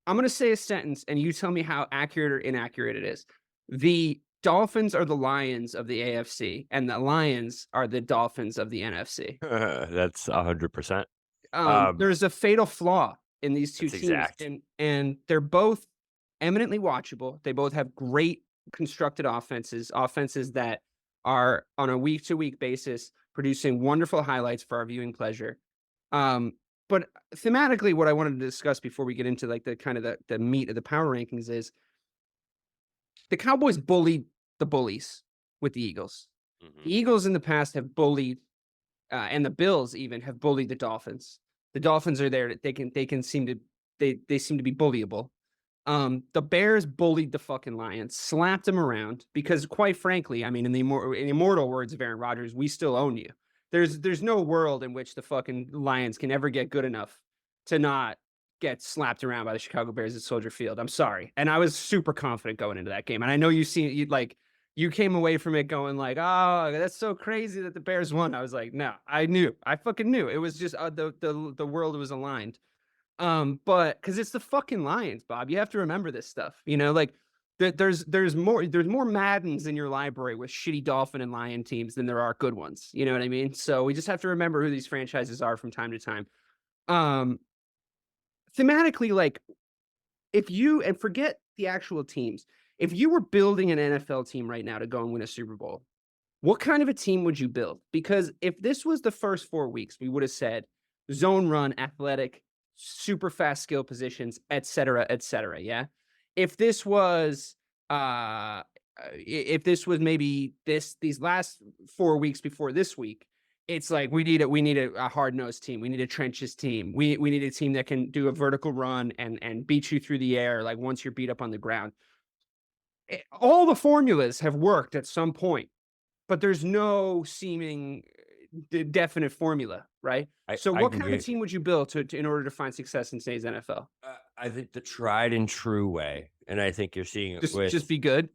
I'm going to say a sentence, and you tell me how accurate or inaccurate it is. The Dolphins are the Lions of the AFC, and the Lions are the Dolphins of the NFC. That's 100%. There's a fatal flaw in these two That's teams, exact. and they're both eminently watchable. They both have great constructed offenses that are on a week-to-week basis producing wonderful highlights for our viewing pleasure. But thematically, what I wanted to discuss before we get into like the kind of the meat of the power rankings is the Cowboys bullied the bullies with the Eagles. The Eagles in the past have bullied, and the Bills even have bullied the Dolphins. The Dolphins are there; they seem to be bullyable. The Bears bullied the fucking Lions, slapped them around because, quite frankly, I mean, in the immortal words of Aaron Rodgers, we still own you. There's no world in which the fucking Lions can ever get good enough to not get slapped around by the Chicago Bears at Soldier Field. I'm sorry. And I was super confident going into that game. And I know you came away from it going like, oh, that's so crazy that the Bears won. I was like, no, I fucking knew. It was just the world was aligned. But because it's the fucking Lions, Bob, you have to remember this stuff, like there's more Maddens in your library with shitty Dolphin and Lion teams than there are good ones. You know what I mean? So we just have to remember who these franchises are from time to time. Thematically, like and forget the actual teams, if you were building an NFL team right now to go and win a Super Bowl, what kind of a team would you build? Because if this was the first 4 weeks, we would have said zone run, athletic, super fast skill positions, et cetera, yeah. If this was maybe these last 4 weeks before this week, it's like we need a hard-nosed team. We need a trenches team. We need a team that can do a vertical run and beat you through the air, like once you're beat up on the ground. All the formulas have worked at some point, but there's no seeming definite formula, right? So what kind of team would you build in order to find success in today's NFL? I think the tried and true way, and I think you're seeing it Just be good.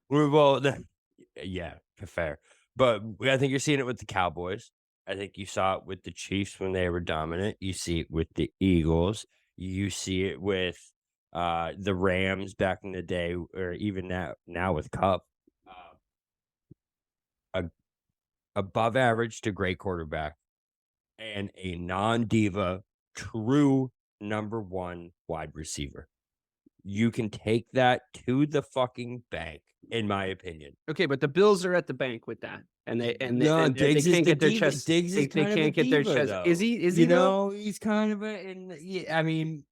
well, yeah, fair. But I think you're seeing it with the Cowboys. I think you saw it with the Chiefs when they were dominant. You see it with the Eagles. You see it with the Rams back in the day, or even now with Cup. Above average to great quarterback and a non-diva true number one wide receiver. You can take that to the fucking bank, in my opinion. Okay, but the Bills are at the bank with that, and they can't get their chest. Diggs they can't get their chest. Though. Is he? He's kind of I mean,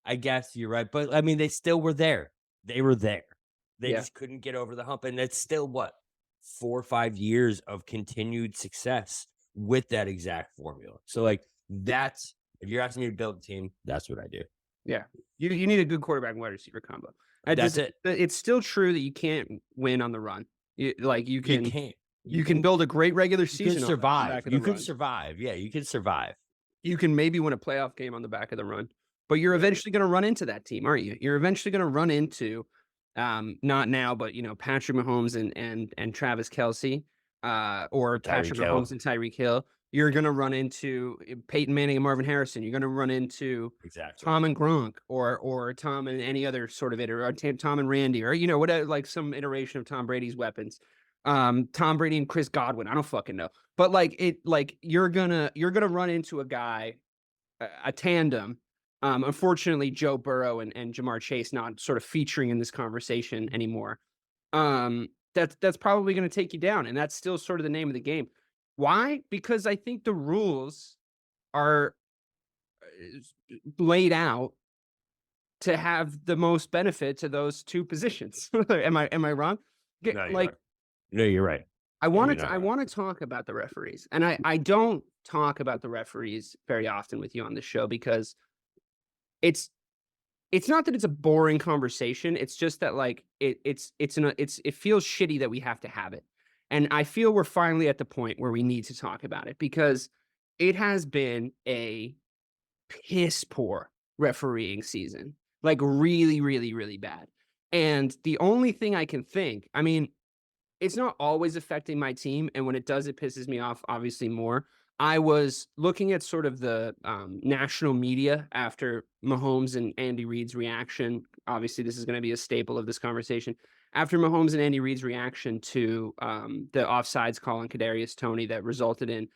I guess you're right, but I mean, they still were there. They were there. They just couldn't get over the hump, and that's still what 4 or 5 years of continued success with that exact formula. So, like, that's if you're asking me to build a team, that's what I do. Yeah, you need a good quarterback and wide receiver combo. That's it. It's still true that you can't win on the run. You can't. You can build a great regular season. You can survive. You can survive. Yeah, you can survive. You can maybe win a playoff game on the back of the run, but you're eventually going to run into that team, aren't you? You're eventually going to run into, not now, but Patrick Mahomes and Travis Kelce, or Patrick Mahomes and Tyreek Hill. You're going to run into Peyton Manning and Marvin Harrison. You're going to run into Tom and Gronk, or Tom and any other sort of or Tom and Randy, or whatever, like some iteration of Tom Brady's weapons. Tom Brady and Chris Godwin. I don't fucking know, but you're gonna run into a guy, a tandem. Unfortunately, Joe Burrow and Jamar Chase not sort of featuring in this conversation anymore. That's probably going to take you down, and that's still sort of the name of the game. Why? Because I think the rules are laid out to have the most benefit to those two positions. Am I wrong? No, you're right. I want to talk about the referees, and I don't talk about the referees very often with you on the show because it's not that it's a boring conversation. It's just that it feels shitty that we have to have it. And I feel we're finally at the point where we need to talk about it because it has been a piss poor refereeing season, like really, really, really bad. And the only thing I can think, I mean, it's not always affecting my team. And when it does, it pisses me off, obviously more. I was looking at sort of the national media after Mahomes and Andy Reid's reaction. Obviously, this is going to be a staple of this conversation. After Mahomes and Andy Reid's reaction to the offsides call on Kadarius Toney that resulted in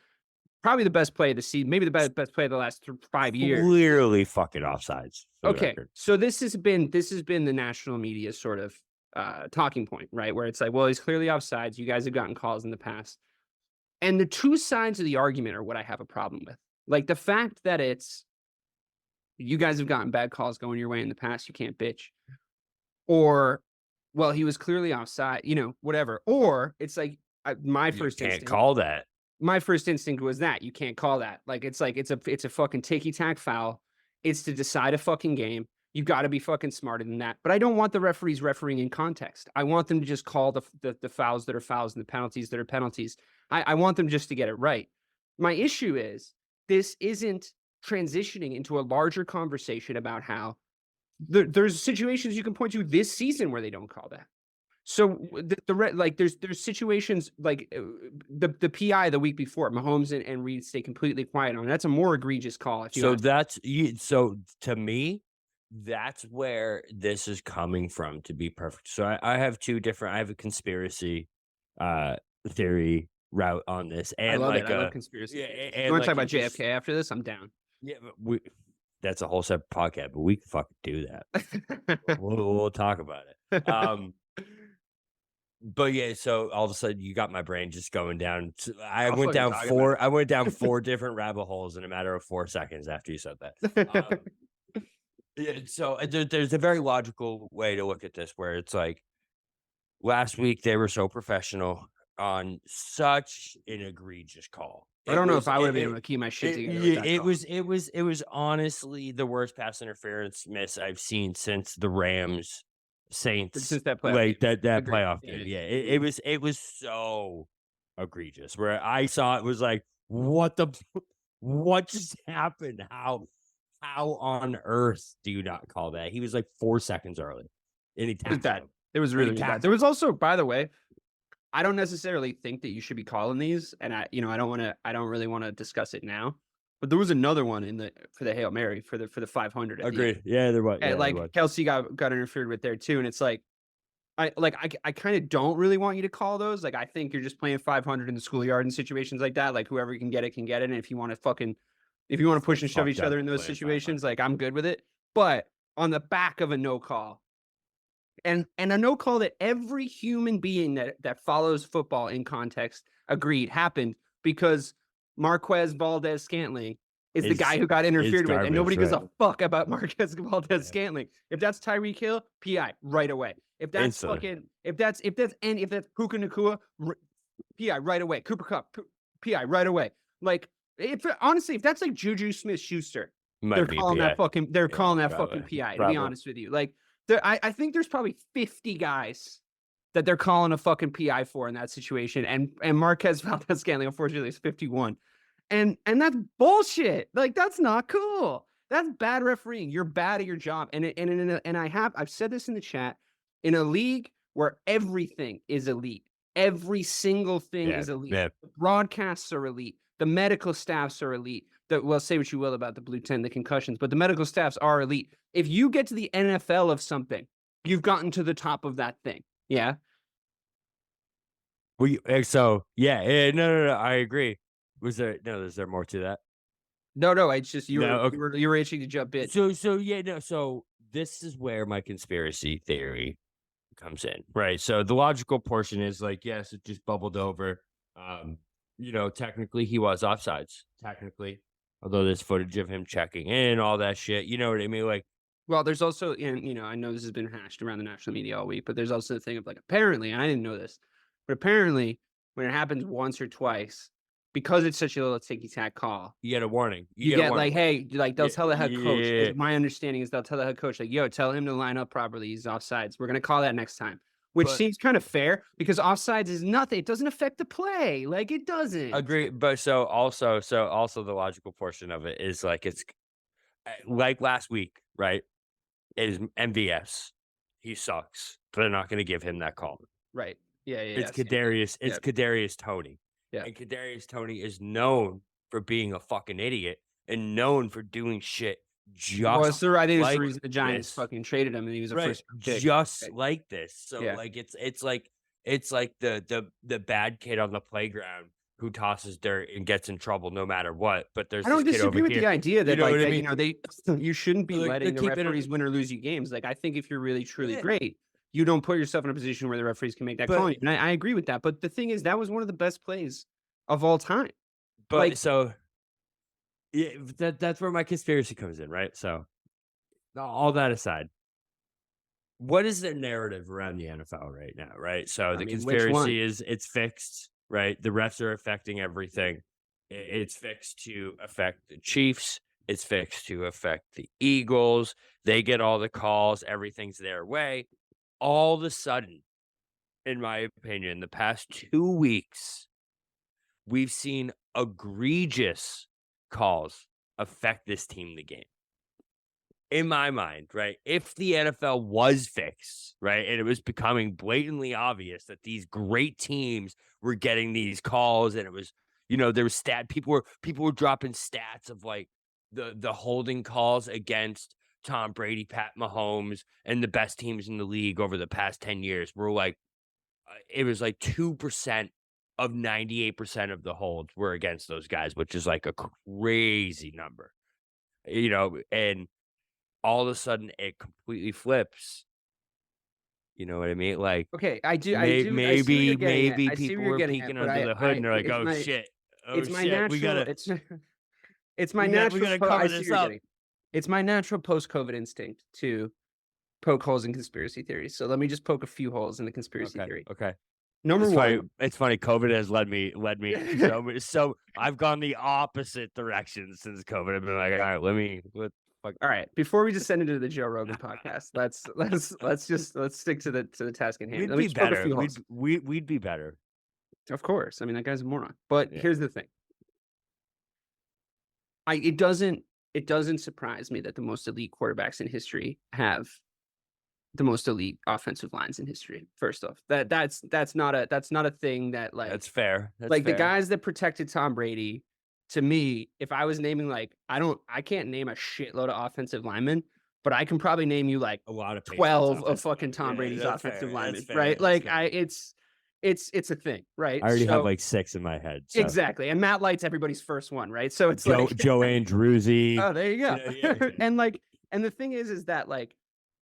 probably the best play of the season, maybe the best play of the last 5 years. Clearly fucking offsides. For the Okay, record. so this has been the national media sort of talking point, right? Where it's like, well, he's clearly offsides. You guys have gotten calls in the past. And the two sides of the argument are what I have a problem with. Like the fact that it's you guys have gotten bad calls going your way in the past, you can't bitch. Or, well, he was clearly offside, whatever. Or it's like my You first can't instinct. call that. My first instinct was that you can't call that. Like it's a fucking ticky tack foul. It's to decide a fucking game. You got to be fucking smarter than that. But I don't want the referees refereeing in context. I want them to just call the fouls that are fouls and the penalties that are penalties. I want them just to get it right. My issue is this isn't transitioning into a larger conversation about how there's situations you can point to this season where they don't call that. So there's situations like the PI the week before Mahomes and Reid stay completely quiet on. That's a more egregious call. So to me, that's where this is coming from, to be perfect. So I have I have a conspiracy theory route on this. And I love it. I love conspiracy. Yeah, You want to talk about JFK after this? I'm down. Yeah, but that's a whole separate podcast, but we can fucking do that. we'll talk about it. But yeah, so all of a sudden you got my brain just going down. I went down 4 different rabbit holes in a matter of 4 seconds after you said that. Yeah, so there's a very logical way to look at this where it's like last week they were so professional on such an egregious call. I don't know if I would have been able to keep my shit together. It was honestly the worst pass interference miss I've seen since the Rams Saints since that playoff game. that playoff game. Yeah, it was so egregious where I saw it was like, what just happened? How on earth do you not call that? He was like 4 seconds early. And he tapped him. It was really bad. There was also, by the way, I don't necessarily think that you should be calling these, and I don't really want to discuss it now. But there was another one for the Hail Mary for the 500. Agreed. Yeah, there was. Yeah, Kelsey got interfered with there too, and it's like I kind of don't really want you to call those. Like I think you're just playing 500 in the schoolyard in situations like that. Like whoever can get it can get it, and if you want to push and shove each other in those situations, like I'm good with it. But on the back of a no call, and a no call that every human being that follows football in context agreed happened because Marquez Valdez-Scantling is the guy who got interfered with, and nobody gives a fuck about Marquez Valdez-Scantling. If that's Tyreek Hill, PI right away. If that's if that's Puka Nacua, PI right away. Cooper Kupp, PI right away. Like if that's like Juju Smith-Schuster, they're calling that fucking PI. To be honest with you, like I think there's probably 50 guys that they're calling a fucking PI for in that situation, and Marquez Valdez-Scantling unfortunately is 51. And that's bullshit. Like that's not cool. That's bad refereeing. You're bad at your job. And I've said this in the chat. In a league where everything is elite, every single thing is elite. Yeah. The broadcasts are elite. The medical staffs are elite. Well, say what you will about the blue 10, the concussions, but the medical staffs are elite. If you get to the NFL of something, you've gotten to the top of that thing. Yeah. No, I agree. Is there more to that? No, it's just you were itching to jump in. So this is where my conspiracy theory comes in, right? So the logical portion is like, yes, it just bubbled over. Technically he was offsides. Technically, although there's footage of him checking in, all that shit. You know what I mean? Like, well, there's also, I know this has been hashed around the national media all week, but there's also the thing of like, apparently, and I didn't know this, but apparently when it happens once or twice, because it's such a little ticky-tack call, you get a warning. You get like, hey, like they'll tell the head coach. My understanding is they'll tell the head coach, like, yo, tell him to line up properly. He's offsides. We're gonna call that next time. Which seems kind of fair because offsides is nothing. It doesn't affect the play. Like it doesn't. Agree. But so also the logical portion of it is like it's like last week, right? Is MVS. He sucks. They're not gonna give him that call. Right. Yeah. It's Kadarius. It's Kadarius Toney. Yeah. And Kadarius Toney is known for being a fucking idiot and known for doing shit Well, just I think it's the like reason the Giants this. fucking traded him, and he was a Right, first round pick. just Right. like this. So, Yeah. like, it's like the bad kid on the playground who tosses dirt and gets in trouble no matter what, but there's I this don't kid over disagree with here. the idea You that, know like, what I that, mean? you shouldn't be Like, they're letting the keeping it referees win or lose you games. Like, I think if you're really, truly Yeah. great, you don't put yourself in a position where the referees can make that call. But And I agree with that. But the thing is, that was one of the best plays of all time. but Like, so yeah, that's where my conspiracy comes in, right? So, all that aside, what is the narrative around the NFL right now, right? So I the mean, which one? conspiracy is it's fixed, right? The refs are affecting everything. It's fixed to affect the Chiefs. It's fixed to affect the Eagles. They get all the calls. Everything's their way. All of a sudden, in my opinion, the past 2 weeks, we've seen egregious calls affect this team the game. In my mind, right? If the NFL was fixed, right, and it was becoming blatantly obvious that these great teams were getting these calls, and it was, there was people were dropping stats of like the holding calls against Tom Brady, Pat Mahomes, and the best teams in the league over the past 10 years were like it was like 2% of 98% of the holds were against those guys, which is like a crazy number. And all of a sudden it completely flips. You know what I mean? Like okay, I do, I see where you're maybe getting at. I see people were you're were getting at, peeking but under the hood and they're like, oh it's my shit, we natural, gotta it's my we natural, gotta I cover see this where you're up. getting. It's my natural post-COVID instinct to poke holes in conspiracy theories. So let me just poke a few holes in the conspiracy theory. Okay. Number one. It's funny. COVID has led me so I've gone the opposite direction since COVID. I've been like, all right, fuck. All right. Before we descend into the Joe Rogan podcast, let's stick to the task at hand. We'd Let me be just poke a better. few holes. We'd be better. Of course. I mean, that guy's a moron. But Yeah. here's the thing. It doesn't surprise me that the most elite quarterbacks in history have the most elite offensive lines in history. First off, that's not a thing that, like, That's fair. That's like fair. the guys that protected Tom Brady. To me, if I was naming, like, I can't name a shitload of offensive linemen, but I can probably name you like a lot of 12 of fucking Tom Brady's offensive linemen, right? Like, it's a thing, right? I already have So, like 6 in my head. So. exactly. And Matt Light's everybody's first one, right? So it's Joe like Joe Andruzzi. oh, there you go. Yeah. And the thing is that, like,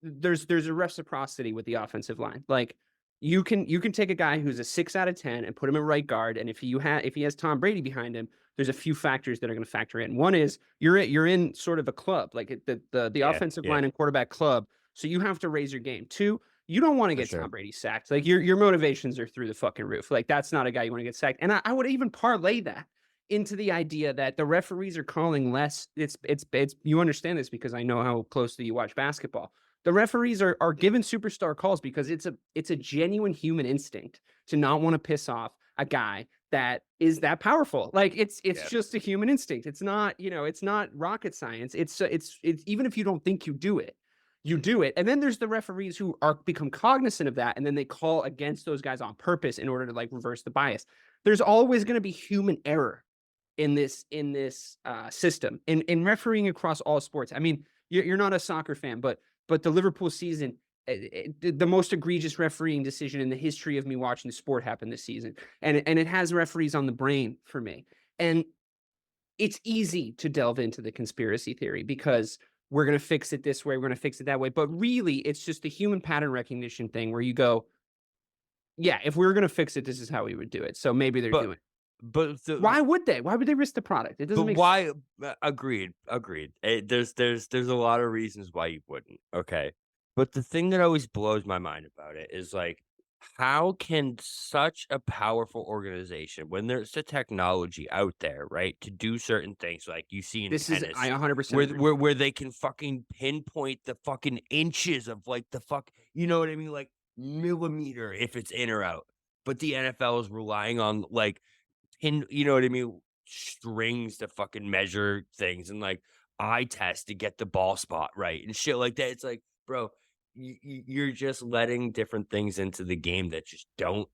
there's a reciprocity with the offensive line. Like, you can take a guy who's a 6 out of 10 and put him in right guard, and if he has Tom Brady behind him, there's a few factors that are going to factor in. One is you're in sort of a club, like the offensive line and quarterback club, so you have to raise your game. Two, you don't want to get Tom Brady sacked. Like, your motivations are through the fucking roof. Like, that's not a guy you want to get sacked. And I would even parlay that into the idea that the referees are calling less. It's you understand this because I know how closely you watch basketball. The referees are given superstar calls because it's a genuine human instinct to not want to piss off a guy that is that powerful. Like, it's just a human instinct. It's not, it's not rocket science. It's even if you don't think you do it, you do it. And then there's the referees who become cognizant of that, and then they call against those guys on purpose in order to, like, reverse the bias. There's always going to be human error in this system in refereeing across all sports. I mean, you're not a soccer fan, but the Liverpool season, the most egregious refereeing decision in the history of me watching the sport happened this season, and it has referees on the brain for me. And it's easy to delve into the conspiracy theory because we're going to fix it this way, we're going to fix it that way, but really it's just the human pattern recognition thing where you go, yeah, if we were going to fix it, this is how we would do it. So maybe they're doing it. But why would they? Why would they risk the product? It doesn't make sense. Agreed. There's a lot of reasons why you wouldn't. Okay. But the thing that always blows my mind about it is, like, how can such a powerful organization, when there's the technology out there, right, to do certain things, like you see in tennis, I 100% where they can fucking pinpoint the fucking inches of, like, you know what I mean, like millimeter if it's in or out. But the NFL is relying on, like, you know what I mean, strings to fucking measure things and, like, eye test to get the ball spot right and shit like that. It's like, bro, you're just letting different things into the game that just don't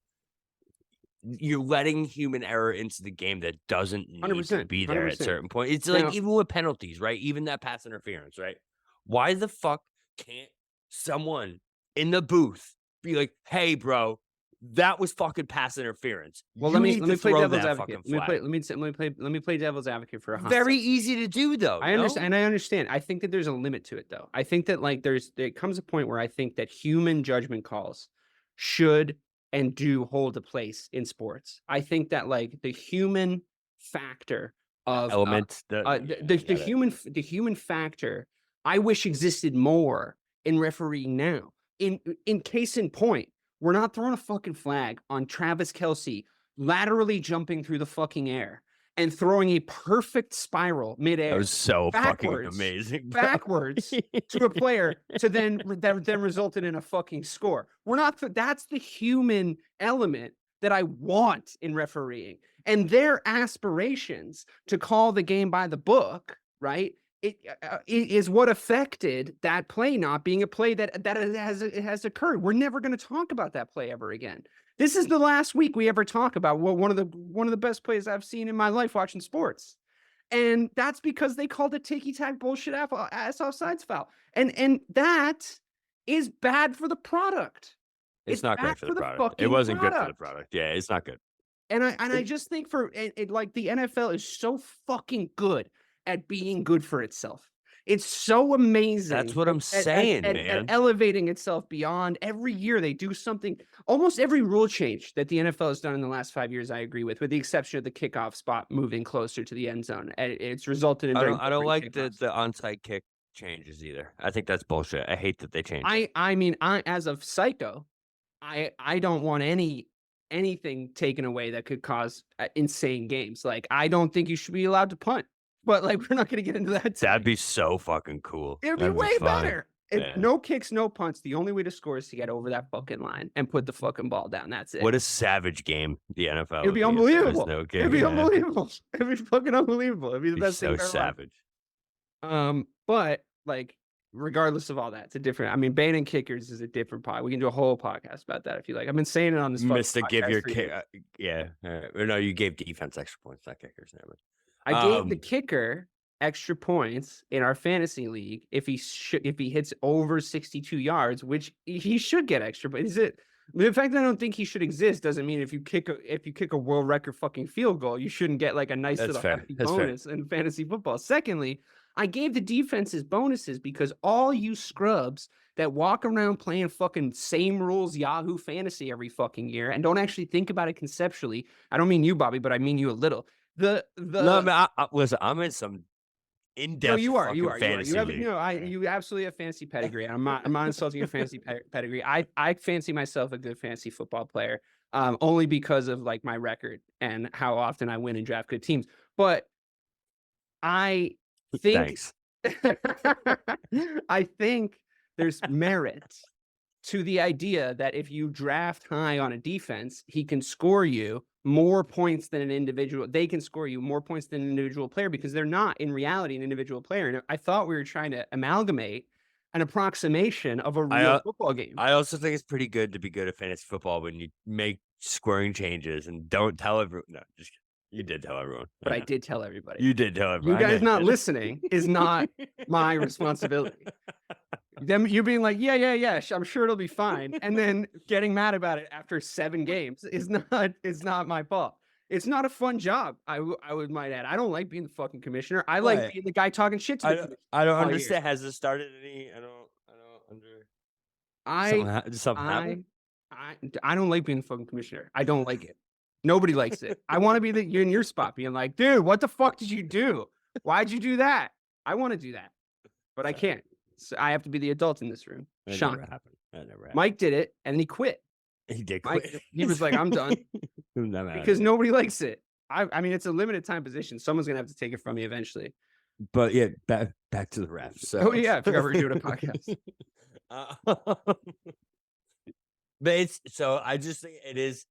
you're letting human error into the game that doesn't need to 100%, be there at 100%. certain point. It's Now like even with penalties, right? Even that pass interference, right? Why the fuck can't someone in the booth be like, "Hey, bro, that was fucking pass interference. well, You need let to me play throw devil's that advocate. fucking flag." Let me play devil's advocate for a hot Very second. easy to do, though. I No? understand, and I understand. I think that there's a limit to it, though. I think that like there comes a point where I think that human judgment calls should and do hold a place in sports. I think that like the human factor of Element. the human factor I wish existed more in refereeing now. In case in point, we're not throwing a fucking flag on Travis Kelce laterally jumping through the fucking air and throwing a perfect spiral That midair was so fucking backwards, amazing, bro. backwards to a player to that then resulted in a fucking score. We're not. That's the human element that I want in refereeing, and their aspirations to call the game by the book, right? It is what affected that play not being a play that has occurred. We're never going to talk about that play ever again. This is the last week we ever talk about one of the best plays I've seen in my life watching sports. And that's because they called it ticky-tack bullshit ass offsides foul. And that is bad for the product. It's not bad great for the product. It fucking wasn't good for the product. product. Yeah, it's not good. And I just think like the NFL is so fucking good at being good for itself. It's so amazing. That's what I'm saying, at man. elevating itself beyond. Every year they do something. Almost every rule change that the NFL has done in the last 5 years, I agree with the exception of the kickoff spot moving closer to the end zone. It's resulted in. I don't like kickoffs. the onside kick changes either. I think that's bullshit. I hate that they changed. I mean, as a psycho, I don't want anything taken away that could cause insane games. Like I don't think you should be allowed to punt. But like we're not going to get into that today. That'd be so fucking cool. It'd be That'd way fun. better. Yeah. No kicks, no punts. The only way to score is to get over that fucking line and put the fucking ball down. That's it. What a savage game the NFL It'd be would be if there was unbelievable. no kick. It'd be Yeah. unbelievable. It'd be fucking unbelievable. It'd be the It'd be best thing so I've ever savage. But like regardless of all that, it's a different. I mean, banning kickers is a different pod. We can do a whole podcast about that if you like. I've been saying it on this. Missed give your for kick. years. Yeah. Or no, you gave defense extra points, not kickers. Never. I gave the kicker extra points in our fantasy league if he hits over 62 yards, which he should get extra. But is it the fact that I don't think he should exist doesn't mean if you kick a world record fucking field goal, you shouldn't get like a nice little hefty bonus in fantasy football. Secondly, I gave the defenses bonuses because all you scrubs that walk around playing fucking same rules Yahoo fantasy every fucking year and don't actually think about it conceptually. I don't mean you, Bobby, but I mean you a little. No, man, listen, I'm in some in-depth. No, you are. Fantasy You have, league. you absolutely have fantasy pedigree. I'm not insulting your fantasy pedigree. I fancy myself a good fantasy football player, only because of like my record and how often I win and draft good teams. But I think, I think there's merit to the idea that if you draft high on a defense, he can score you more points than an individual. They can score you more points than an individual player because they're not in reality an individual player. And I thought we were trying to amalgamate an approximation of a real football game. I also think it's pretty good to be good at fantasy football when you make scoring changes and don't tell everyone. No, just kidding. You did tell everyone. But I did tell everybody. You did tell everyone. You guys not listening is not my responsibility. Them you being like, yeah, I'm sure it'll be fine, and then getting mad about it after 7 games is not my fault. It's not a fun job. I would might add. I don't like being the fucking commissioner. I like being the guy talking shit to the commissioner. I don't understand. Has it started any? Something happened? I don't like being the fucking commissioner. I don't like it. Nobody likes it. I want to be you in your spot being like, dude, what the fuck did you do? Why'd you do that? I want to do that, but I can't. So I have to be the adult in this room. That Sean. never happened. That never happened. Mike did it and he quit. He did Mike, quit. he was like, I'm done. Because nobody likes it. I mean, it's a limited time position. Someone's going to have to take it from me eventually. But yeah, back to the refs. So. Oh, yeah. I forgot we were doing a podcast. But I just think it is.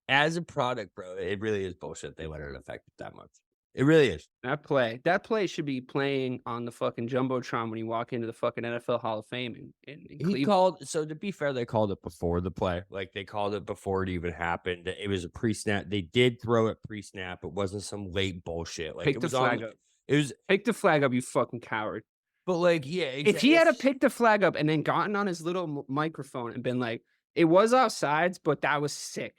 As a product, bro, it really is bullshit. They let it affect it that much. It really is. That play should be playing on the fucking Jumbotron when you walk into the fucking NFL Hall of Fame in He Cleveland. called. So to be fair, they called it before the play. Like they called it before it even happened. It was a pre-snap. They did throw it pre-snap. It wasn't some late bullshit. Like Pick it the was flag on. up. It was, Pick the flag up, you fucking coward. but like, yeah. If he had to pick the flag up and then gotten on his little microphone and been like, "It was offsides, but that was sick."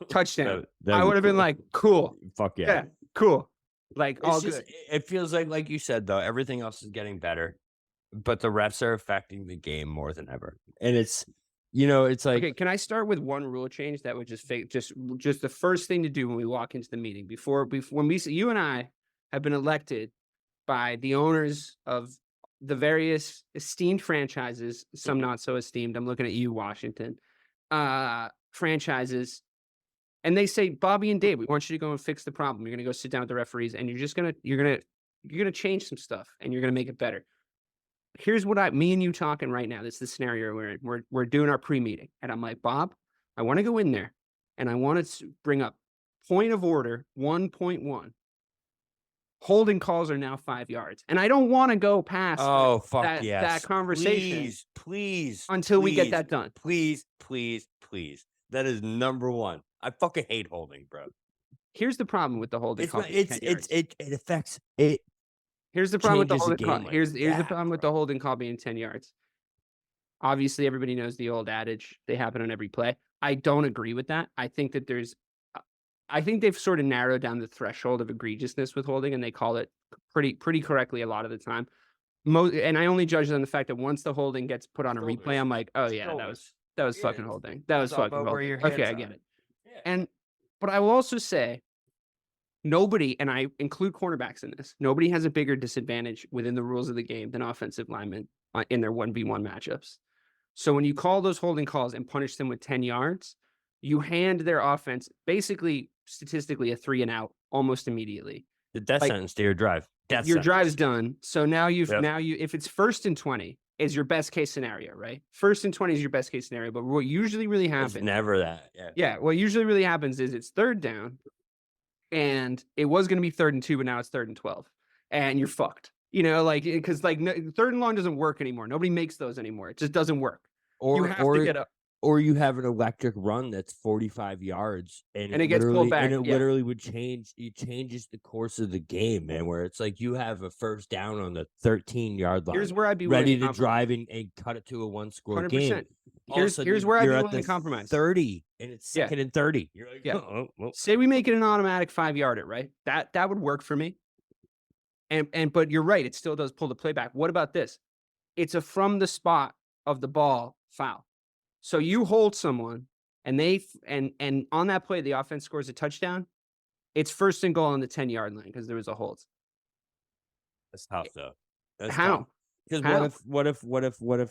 Touchdown. I would have been like, "Cool, fuck yeah, yeah, cool." Like It's all just, good. it feels like you said though, everything else is getting better, but the refs are affecting the game more than ever, and it's it's like Okay, can I start with one rule change that would just the first thing to do when we walk into the meeting before when you and I have been elected by the owners of the various esteemed franchises, some not so esteemed. I'm looking at you, Washington, franchises. And they say, Bobby and Dave, we want you to go and fix the problem. You're gonna go sit down with the referees, and you're gonna change some stuff, and you're gonna make it better. Here's what me and you talking right now. This is the scenario we're in. We're doing our pre-meeting, and I'm like, Bob, I want to go in there, and I want to bring up point of order 1.1. Holding calls are now 5 yards, and I don't want to go past that conversation. Please, until we get that done. Please. That is number one. I fucking hate holding, bro. Here's the problem with the holding call. It affects it. Here's the problem with the holding call. Like Here's the problem with the holding call being 10 yards. Obviously, everybody knows the old adage, they happen on every play. I don't agree with that. I think they've sort of narrowed down the threshold of egregiousness with holding, and they call it pretty correctly a lot of the time. And I only judge it on the fact that once the holding gets put on a replay, I'm like, oh yeah, that was fucking holding. That was fucking holding. Okay, I get it. Yeah. But I will also say, nobody, and I include cornerbacks in this, nobody has a bigger disadvantage within the rules of the game than offensive linemen in their 1v1 matchups. So when you call those holding calls and punish them with 10 yards, you hand their offense basically statistically a 3 and out almost immediately. The death sentence to your drive. Your drive's done. So now if it's 1st and 20 is your best case scenario, right? 1st and 20 is your best case scenario. But what usually really happens. It's never that. Yeah. What usually really happens is it's 3rd down, and it was going to be 3rd and 2, but now it's 3rd and 12, and you're fucked. Because 3rd and long doesn't work anymore. Nobody makes those anymore. It just doesn't work. You have to get up. Or you have an electric run that's 45 yards and it gets pulled back. And it literally would change. It changes the course of the game, man, where it's like you have a 1st down on the 13-yard line. Here's where I'd be ready to drive and cut it to a 1-score game. Here's where I'd be willing to compromise. 30, and it's 2nd and 30. You're like, Say we make it an automatic 5-yarder, right? That would work for me. But you're right, it still does pull the play back. What about this? It's a from the spot of the ball foul. So you hold someone, and and on that play, the offense scores a touchdown. It's 1st and goal on the 10-yard line because there was a hold. That's tough, though. That's how? Because what if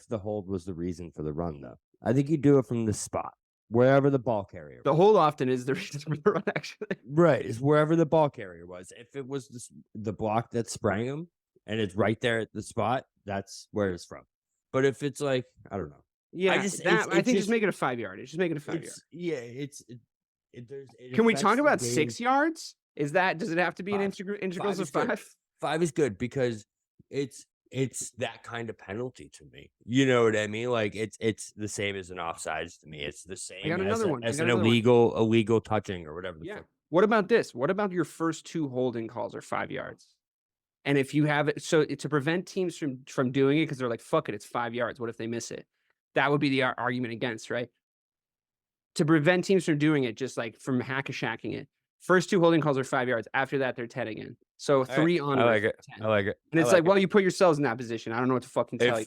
the hold was the reason for the run, though? I think you do it from the spot, wherever the ball carrier. The hold often is the reason for the run, actually. Right, it's wherever the ball carrier was. If it was the block that sprang him, and it's right there at the spot, that's where it's from. But if it's like, I don't know. Yeah, I think just make it a 5-yard. Just make it a 5-yard. Yeah, Can we talk about 6 yards? Does it have to be 5. An integrals of 5? Good. 5 is good because it's that kind of penalty to me. You know what I mean? Like it's the same as an offsides to me. It's the same as an illegal touching or whatever. Yeah. What about this? What about your first 2 holding calls are 5 yards? And if you have it, so to prevent teams from doing it because they're like, fuck it, it's 5 yards. What if they miss it? That would be the argument against, right? To prevent teams from doing it, just like from hack-a-shacking it. First 2 holding calls are 5 yards. After that, they're 10 again. So 3 on. I like it. 10. I like it. And it's well, you put yourselves in that position. I don't know what to fucking tell you.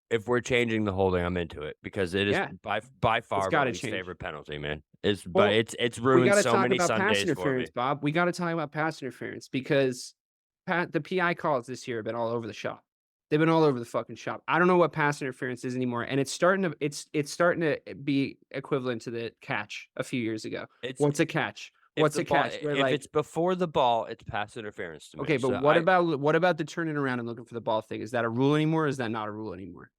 If we're changing the holding, I'm into it because it is by far my least favorite penalty, man. It's ruined so many Sundays for me. Bob, we got to talk about pass interference because the PI calls this year have been all over the shop. They've been all over the fucking shop. I don't know what pass interference is anymore, and it's starting to be equivalent to the catch a few years ago. What's a catch? What's a catch? If it's before the ball, it's pass interference to me. Okay, but what about the turning around and looking for the ball thing? Is that a rule anymore? Or is that not a rule anymore?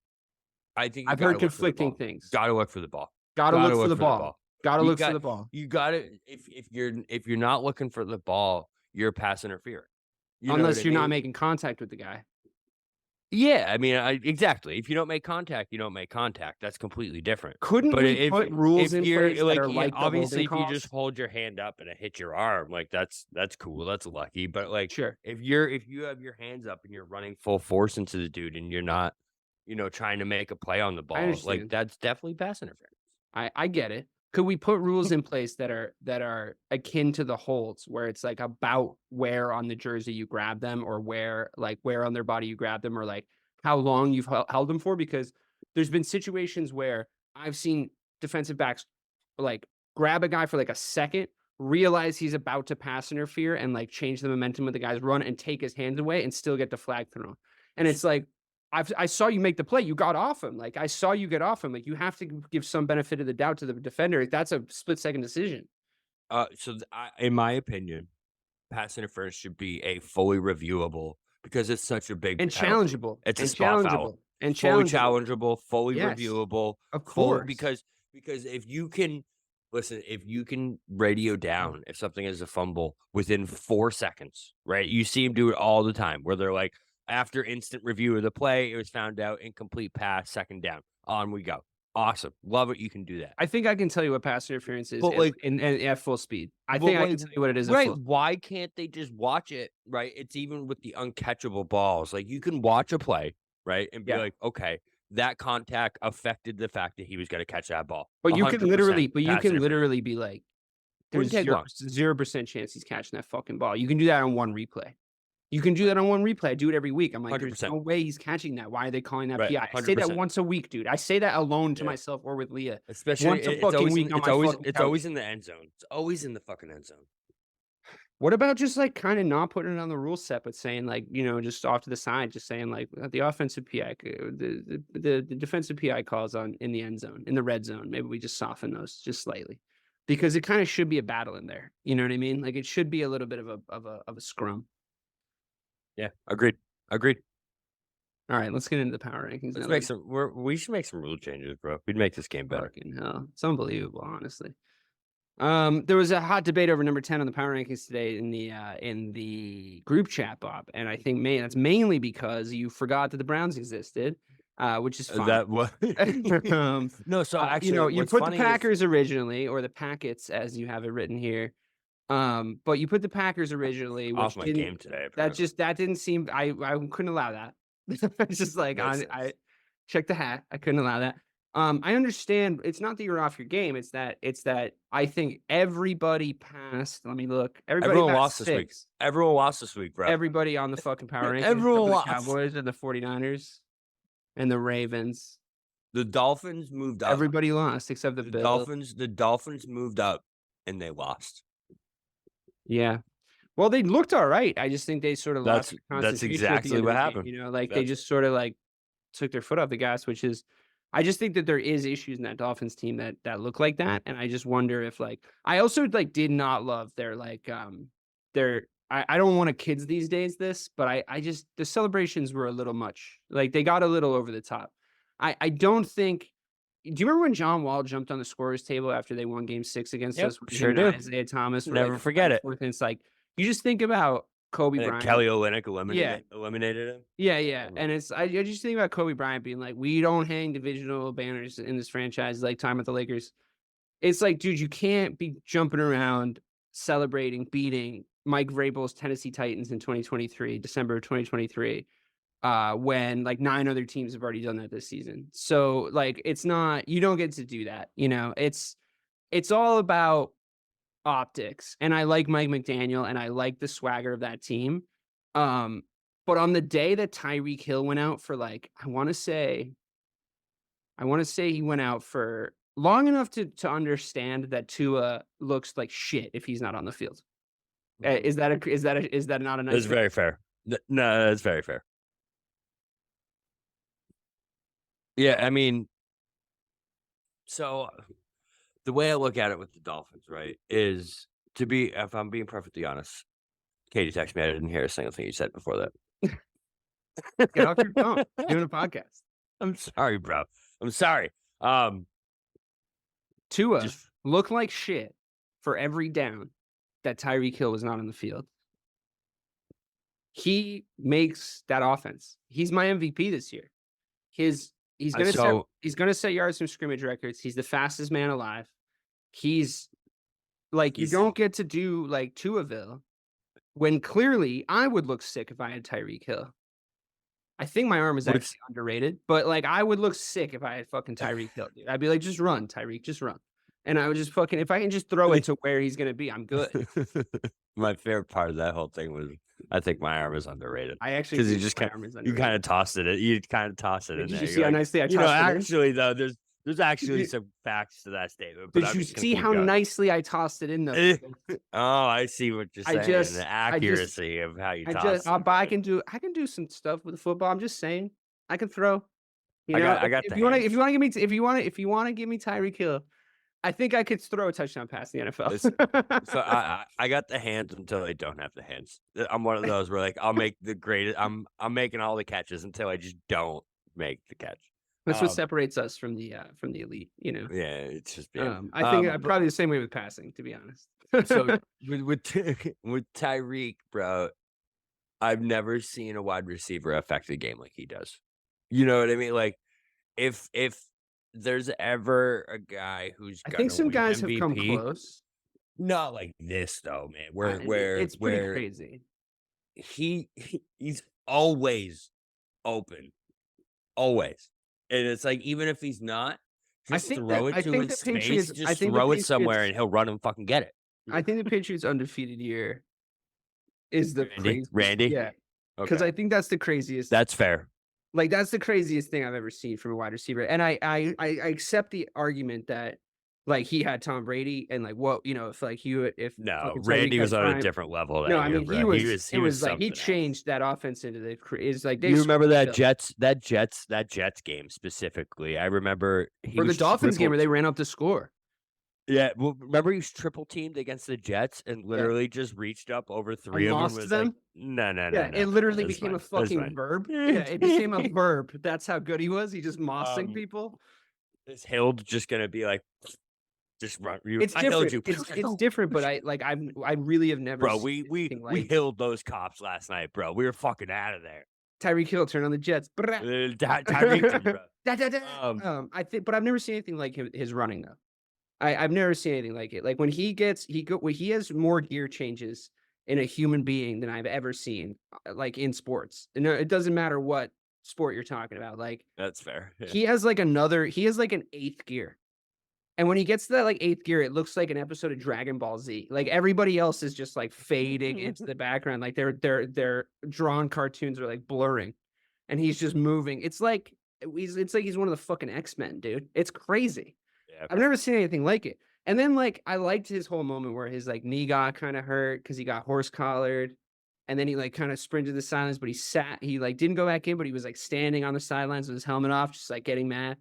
I think I've heard conflicting things. Got to look for the ball. Got to look for the ball. Got to look for the ball. You got to if you're not looking for the ball, you're pass interfering. You know Unless what I you're not mean? making contact with the guy. Yeah, I mean, exactly. If you don't make contact, you don't make contact. That's completely different. Couldn't But we put rules if in you're place that like, are yeah, like the obviously, holding if you just calls? hold your hand up and it hits your arm, like that's cool. That's lucky. But like, Sure. if you have your hands up and you're running full force into the dude and you're not, trying to make a play on the I ball, like understand. that's definitely pass interference. I get it. Could we put rules in place that are akin to the holds, where it's like about where on the jersey you grab them, or where on their body you grab them, or like how long you've held them for? Because there's been situations where I've seen defensive backs like grab a guy for like a second, realize he's about to pass interfere, and like change the momentum of the guy's run and take his hands away and still get the flag thrown. And it's like, I saw you make the play. You got off him. Like, I saw you get off him. Like, you have to give some benefit of the doubt to the defender. That's a split-second decision. In my opinion, pass interference should be a fully reviewable because it's such a big And penalty. challengeable. It's a And spot foul. challengeable. And Fully challengeable. challengeable, fully Yes. reviewable, Of full course. because if you can listen, if you can radio down if something is a fumble within 4 seconds, right? You see them do it all the time where they're like, after instant review of the play, it was found out incomplete pass, second down. On we go. Awesome. Love it. You can do that. I think I can tell you what pass interference is But like, at full speed. I but think I like, can tell you what it is at right? full speed. Why can't they just watch it? Right? It's even with the uncatchable balls. Like you can watch a play, right, and be Yeah. like, okay, that contact affected the fact that he was going to catch that ball. But you can 100% literally pass interference. be like, Wouldn't there's take long. 0% chance he's catching that fucking ball. You can do that on one replay. You can do that on one replay. I do it every week. I'm like, there's 100%. no way he's catching that. Why are they calling that Right, PI? I say that 100%. once a week, dude. I say that alone to Yeah. myself or with Leah. Especially Once a it's fucking always week on it's my always fucking it's couch. always in the end zone. It's always in the fucking end zone. What about just like kind of not putting it on the rule set, but saying like, just off to the side, just saying like the offensive PI, the defensive PI calls on in the end zone, in the red zone. Maybe we just soften those just slightly, because it kind of should be a battle in there. You know what I mean? Like it should be a little bit of a scrum. Yeah, agreed. All right, let's get into the power rankings. Let's now. make we should make some rule changes, bro. We'd make this game better. Fucking hell. It's unbelievable, honestly. There was a hot debate over number 10 on the power rankings today in the group chat, Bob. And I think that's mainly because you forgot that the Browns existed, which is fine. That what? No, so actually, you put the Packers originally, or the Packets as you have it written here. But you put the Packers originally, which off my game today. That didn't seem, I couldn't allow that. It's just like I checked the hat. I couldn't allow that. I understand it's not that you're off your game. It's that I think everybody passed. Let me look. Everyone lost this week. Everyone lost this week, bro. Everybody on the fucking power rankings. Everyone lost. The Cowboys and the 49ers and the Ravens. The Dolphins moved up. Everybody lost except the Bills. The Dolphins moved up and they lost. Yeah. Well, they looked all right. I just think they sort of lost. That's exactly what happened. They just sort of like took their foot off the gas, which is, I just think that there is issues in that Dolphins team that look like that, and I just wonder if I also did not love their I don't want to kids these days this, but I just, the celebrations were a little much. Like they got a little over the top. I don't think. Do you remember when John Wall jumped on the scorer's table after they won Game 6 against us? Sure do. Isaiah Thomas. Never forget it. And it's like you just think about Kobe Bryant. Kelly Olynyk eliminated him. Yeah. And it's I just think about Kobe Bryant being like, we don't hang divisional banners in this franchise like time at the Lakers. It's like, dude, you can't be jumping around celebrating beating Mike Vrabel's Tennessee Titans in December of 2023, when 9 other teams have already done that this season. So it's not, you don't get to do that. It's all about optics, and I like Mike McDaniel and I like the swagger of that team. But on the day that Tyreek Hill went out for I want to say he went out for long enough to understand that Tua looks like shit if he's not on the field. Is that not a nice? That's very fair. No, that's very fair. Yeah, I mean, so the way I look at it with the Dolphins, right, is if I'm being perfectly honest, Katie texted me. I didn't hear a single thing you said before that. Get off your phone. Doing a podcast. I'm sorry, bro. I'm sorry. Tua looked like shit for every down that Tyreek Hill was not on the field. he makes that offense. He's my MVP this year. He's gonna set yards from scrimmage records. He's the fastest man alive. He's like, you don't get to do like Tuaville when clearly I would look sick if I had Tyreek Hill. I think my arm is actually underrated, but like I would look sick if I had fucking Tyreek Hill, dude. I'd be like, just run, Tyreek, just run. And I would just fucking, if I can just throw it to where he's gonna be, I'm good. My favorite part of that whole thing was I think my arm is underrated. I actually Because you kind of tossed it. You kind of tossed it in there. Did you see how nicely I tossed it? Actually, though, there's actually some facts to that statement. But did you see how nicely I tossed it in though? Oh, I see what you're saying. The accuracy of how you toss. But I can do some stuff with the football. I'm just saying, I can throw. You know, I got if you want to give me Tyreek Hill, I think I could throw a touchdown pass in the NFL. So I got the hands until I don't have the hands. I'm one of those where like I'll make the greatest. I'm making all the catches until I just don't make the catch. That's what separates us from the elite. You know. Yeah, it's just. I think I'm probably the same way with passing, to be honest. So with Tyreek, bro, I've never seen a wide receiver affect the game like he does. You know what I mean? Like if there's ever a guy who's I think some guys have come close. Not like this though, man. Where it's pretty crazy. He's always open. Always. And it's like even if he's not, just throw it to his space. Just throw it somewhere and he'll run and fucking get it. I think the Patriots' undefeated year is the craziest. Randy? Yeah. Because I think that's the craziest. That's fair. Like that's the craziest thing I've ever seen from a wide receiver. And I accept the argument that like he had Tom Brady and like what if Randy was on a different level. No, I mean he was like he changed that offense into the is like you remember that Jets game specifically. I remember for the Dolphins game where they ran up the score. Yeah, well, remember he was triple teamed against the Jets and literally just reached up over three of them. Was them? Like, no. It literally became a fucking verb. Yeah, it became a verb. That's how good he was. He just mossing people. Is Hill just gonna be like, just run? It's different. It's different, but I really have never. Bro, we hilled those cops last night, bro. We were fucking out of there. Tyreek Hill turned on the Jets. Tyreek, bro. I think, but I've never seen anything like his running though. I've never seen anything like it. Like when he has more gear changes in a human being than I've ever seen, like in sports. And it doesn't matter what sport you're talking about. Like that's fair. Yeah. He has like an eighth gear. And when he gets to that like eighth gear, it looks like an episode of Dragon Ball Z. Like everybody else is just like fading into the background. Like their drawn cartoons are like blurring. And he's just moving. It's like he's one of the fucking X-Men, dude. It's crazy. Yeah. I've never seen anything like it. And then like I liked his whole moment where his like knee got kind of hurt because he got horse collared, and then he like kind of sprinted to the sidelines, but he like didn't go back in, but he was like standing on the sidelines with his helmet off, just like getting mad.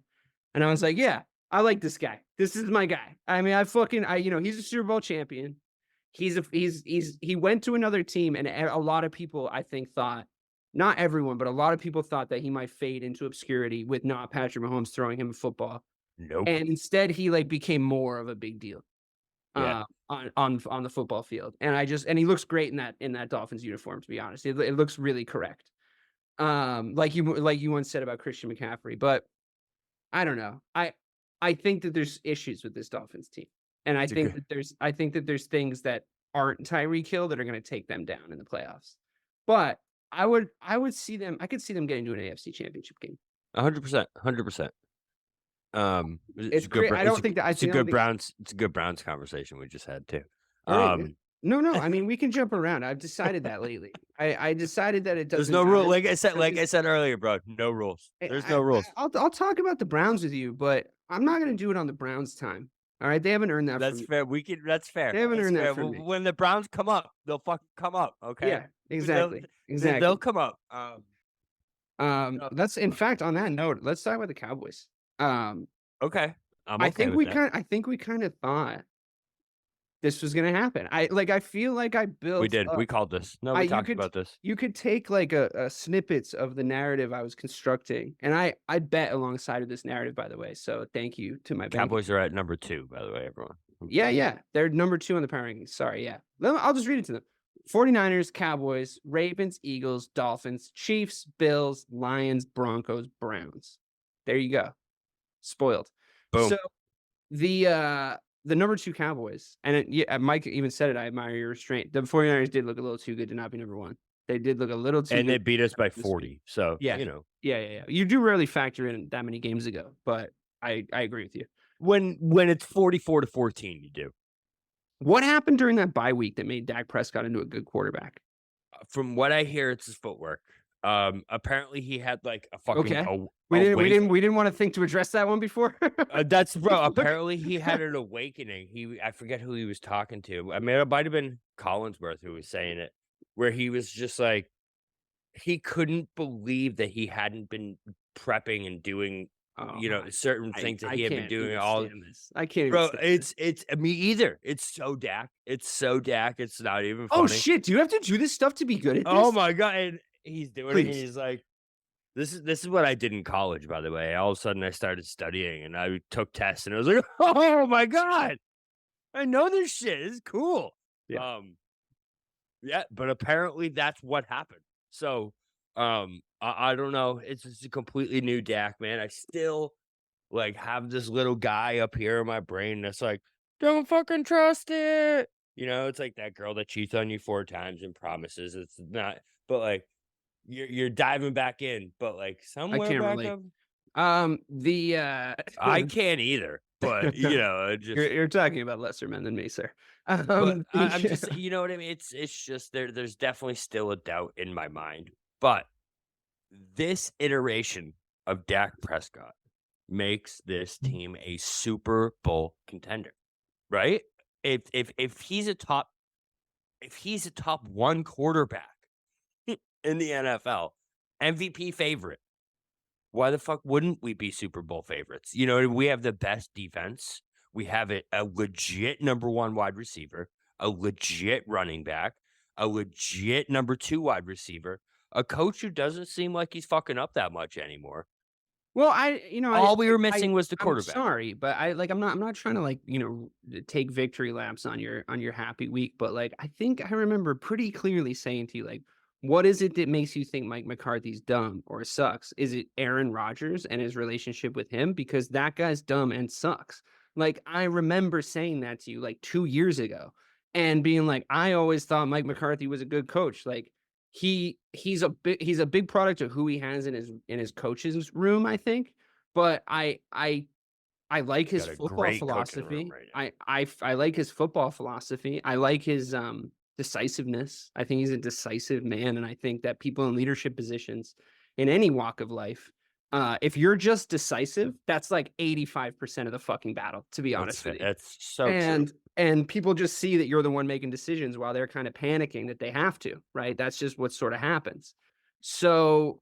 And I was like, yeah, I like this guy. This is my guy. I mean, he's a Super Bowl champion. He went to another team, and a lot of people I think thought, not everyone, but a lot of people thought that he might fade into obscurity with not Patrick Mahomes throwing him a football. Nope. And instead he like became more of a big deal on the football field. And he looks great in that Dolphins uniform, to be honest. It looks really correct. Like you once said about Christian McCaffrey, but I don't know. I think that there's issues with this Dolphins team. And I think that there's things that aren't Tyreek Hill that are going to take them down in the playoffs. But I could see them getting to an AFC championship game. 100%. It's a good Browns conversation we just had too. No. I mean, we can jump around. I've decided that lately. I decided that it doesn't. There's no rule. Like I said earlier, bro. No rules. There's no rules. I'll talk about the Browns with you, but I'm not going to do it on the Browns' time. All right, they haven't earned that. That's fair. That's fair. They haven't earned that. When the Browns come up, they'll fucking come up. Okay. Yeah. Exactly. They'll come up. That's in fact on that note. Let's talk about the Cowboys. Okay. I think we kind of thought this was gonna happen. I feel like I built. We did. We called this. No, we talked about this. You could take like a snippets of the narrative I was constructing, and I bet alongside of this narrative, by the way. So thank you to my Cowboys are at number 2, by the way, everyone. Yeah, they're number 2 on the power rankings. Sorry, yeah. I'll just read it to them. 49ers, Cowboys, Ravens, Eagles, Dolphins, Chiefs, Bills, Lions, Broncos, Browns. There you go. Spoiled. Boom. So the number 2 Cowboys, and Mike even said it, I admire your restraint. The 49ers did look a little too good to not be number 1. They did look a little too And good. they beat us by 40. So, Yeah. you know. Yeah. You do rarely factor in that many games ago, but I agree with you. When it's 44-14, you do. What happened during that bye week that made Dak Prescott into a good quarterback? From what I hear, it's his footwork. Apparently he had like a fucking Okay. We didn't want to think to address that one before. That's bro. Apparently he had an awakening. I forget who he was talking to. I mean, it might have been Collinsworth who was saying it, where he was just like he couldn't believe that he hadn't been prepping and doing certain things that he had been doing all this. I can't bro. even It's me either. It's so Dak. It's so Dak. It's not even funny. Oh shit! Do you have to do this stuff to be good at this? Oh my god! And he's doing it. And he's like, this is what I did in college, by the way. All of a sudden, I started studying, and I took tests, and I was like, oh my god, I know this shit. It's cool. Yeah. Yeah, but apparently that's what happened. So, I don't know. It's just a completely new Dak, man. I still like have this little guy up here in my brain that's like, don't fucking trust it. You know, it's like that girl that cheats on you 4 times and promises it's not, but like you're diving back in, but like somewhere I can't back relate. up. I can't either, but you know, just you're talking about lesser men than me, sir. but I'm just, you know what I mean? It's just there's definitely still a doubt in my mind, but this iteration of Dak Prescott makes this team a Super Bowl contender, right? If he's a top 1 quarterback in the NFL, MVP favorite, why the fuck wouldn't we be Super Bowl favorites? You know, we have the best defense. We have a legit number 1 wide receiver, a legit running back, a legit number 2 wide receiver, a coach who doesn't seem like he's fucking up that much anymore. Well, all we were missing was the quarterback. I'm sorry, but I'm not trying to like, take victory laps on your happy week, but like I think I remember pretty clearly saying to you like, what is it that makes you think Mike McCarthy's dumb or sucks? Is it Aaron Rodgers and his relationship with him? Because that guy's dumb and sucks. Like I remember saying that to you like 2 years ago and being like, I always thought Mike McCarthy was a good coach. Like he's a big product of who he has in his coach's room, I think. But I like his football philosophy. Right I like his football philosophy. I like his decisiveness. I think he's a decisive man, and I think that people in leadership positions in any walk of life, if you're just decisive, that's like 85% of the fucking battle, to be honest with you. That's so true. And people just see that you're the one making decisions while they're kind of panicking that they have to, right? That's just what sort of happens. So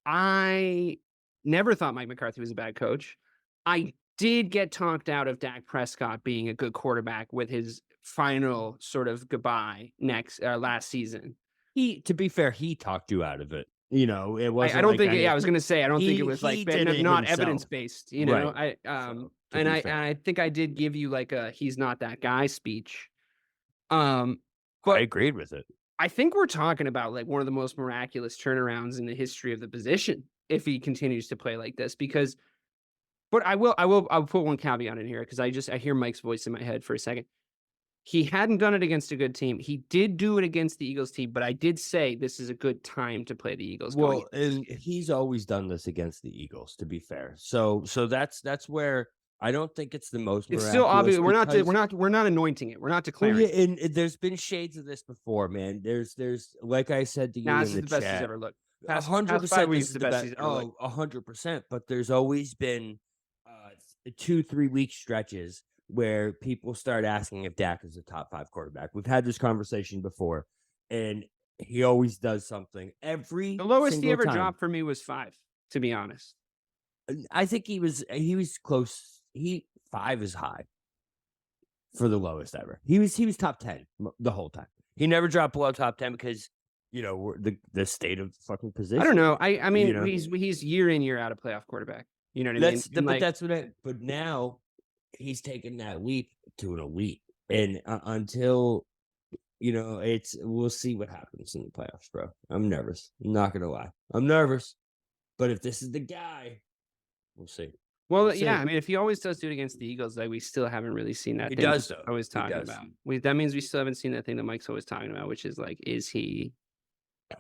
I never thought Mike McCarthy was a bad coach. I did get talked out of Dak Prescott being a good quarterback with his final sort of goodbye last season. To be fair, he talked you out of it. You know, it wasn't. I don't think. I was going to say. I don't think it was like not evidence based. You know, right. I think I did give you like a he's not that guy speech. But I agreed with it. I think we're talking about like one of the most miraculous turnarounds in the history of the position if he continues to play like this. Because, but I'll put one caveat in here because I hear Mike's voice in my head for a second. He hadn't done it against a good team. He did do it against the Eagles team, but I did say this is a good time to play the Eagles. Well, and he's always done this against the Eagles, to be fair. So that's where I don't think it's the most. It's still obvious. We're not anointing it. We're not declaring. Well, yeah, and there's been shades of this before, man. There's like I said to you in the chat, best he's ever looked. 100% the best. 100%. But there's always been 2-3 week stretches where people start asking if Dak is a top 5 quarterback. We've had this conversation before, and he always does something the lowest he ever dropped for me was 5, to be honest. I think he was close. 5 is high for the lowest ever. He was top 10 the whole time. He never dropped below top 10 because the state of the fucking position. I don't know. I mean, he's year in year out a playoff quarterback. You know what I mean? But now he's taken that leap to an elite, and until we'll see what happens in the playoffs, bro. I'm nervous. I'm not gonna lie. I'm nervous. But if this is the guy, we'll see. Well, We'll yeah, see. I mean, if he always does do it against the Eagles, like we still haven't really seen that He thing does Mike's though. always He talking does. about. That means we still haven't seen that thing that Mike's always talking about, which is like, is he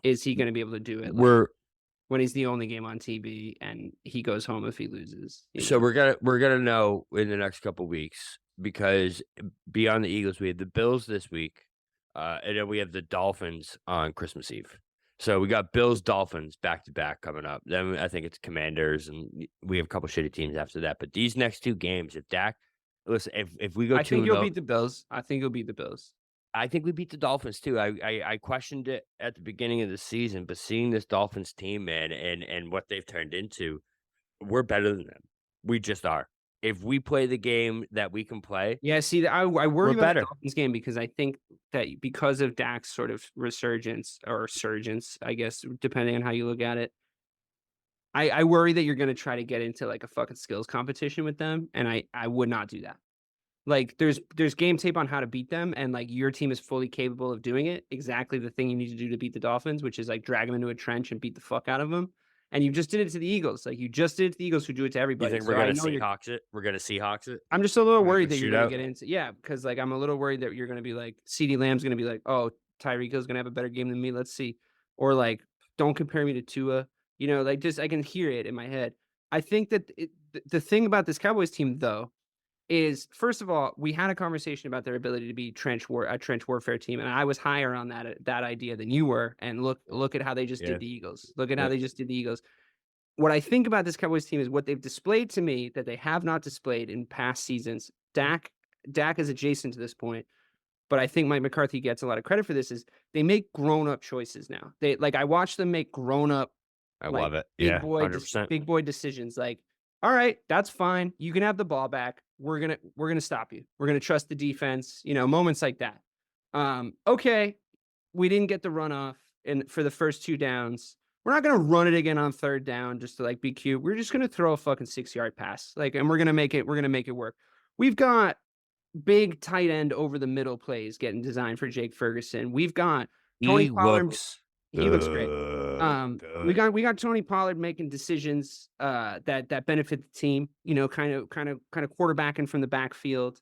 going to be able to do it? Like, We're when he's the only game on TV and he goes home if he loses. so we're gonna know in the next couple weeks, because beyond the Eagles, we have the Bills this week, and then we have the Dolphins on Christmas Eve. So we got Bills Dolphins back to back coming up. Then I think it's Commanders, and we have a couple shitty teams after that. But these next two games, if Dak, listen, if we go I think you'll 2-0, beat the Bills. I think you'll beat the Bills. I think we beat the Dolphins too. I questioned it at the beginning of the season, but seeing this Dolphins team, man, and what they've turned into, we're better than them. We just are. If we play the game that we can play, Yeah, see, I worry we're about better. the Dolphins game because I think that because of Dak's sort of resurgence or surgence, I guess, depending on how you look at it, I worry that you're going to try to get into like a fucking skills competition with them, and I would not do that. Like, there's game tape on how to beat them, and like your team is fully capable of doing it. Exactly the thing you need to do to beat the Dolphins, which is like drag them into a trench and beat the fuck out of them. And you just did it to the Eagles. Like you just did it to the Eagles, who do it to you everybody. think So we're I gonna know you're. Seahawks it? We're gonna Seahawks it. I'm just a little Like a worried that you're gonna shootout? get into because like I'm a little worried that you're gonna be like CeeDee Lamb's gonna be like, oh, Tyreek Hill's gonna have a better game than me. Let's see, or like don't compare me to Tua. Like just I can hear it in my head. I think that the thing about this Cowboys team though is, first of all, we had a conversation about their ability to be a trench warfare team, and I was higher on that idea than you were. And look at how they just Yeah. did the Eagles. Look at how Yeah. they just did the Eagles. What I think about this Cowboys team is what they've displayed to me that they have not displayed in past seasons. Dak is adjacent to this point, but I think Mike McCarthy gets a lot of credit for this. Is they make grown up choices now. They I watch them make grown up. I Like, love it. big Yeah, boy 100%. big boy decisions. Like, all right, that's fine. You can have the ball back. We're gonna stop you. We're gonna trust the defense. Moments like that. Okay, we didn't get the runoff for the first two downs. We're not gonna run it again on third down just to like be cute. We're just gonna throw a fucking 6-yard pass. Like, and we're gonna make it work. We've got big tight end over the middle plays getting designed for Jake Ferguson. We've got Tony Pollard. He looks great. We got Tony Pollard making decisions that benefit the team, kind of quarterbacking from the backfield,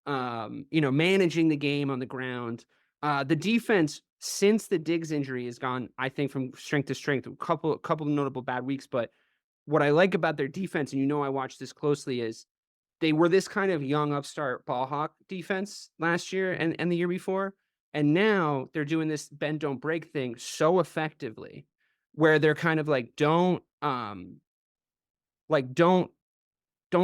managing the game on the ground. The defense, since the Diggs injury, has gone, I think, from strength to strength. A couple of notable bad weeks, but what I like about their defense, and I watched this closely, is they were this kind of young upstart ball hawk defense last year and the year before. And now they're doing this bend don't break thing so effectively, where they're kind of like, don't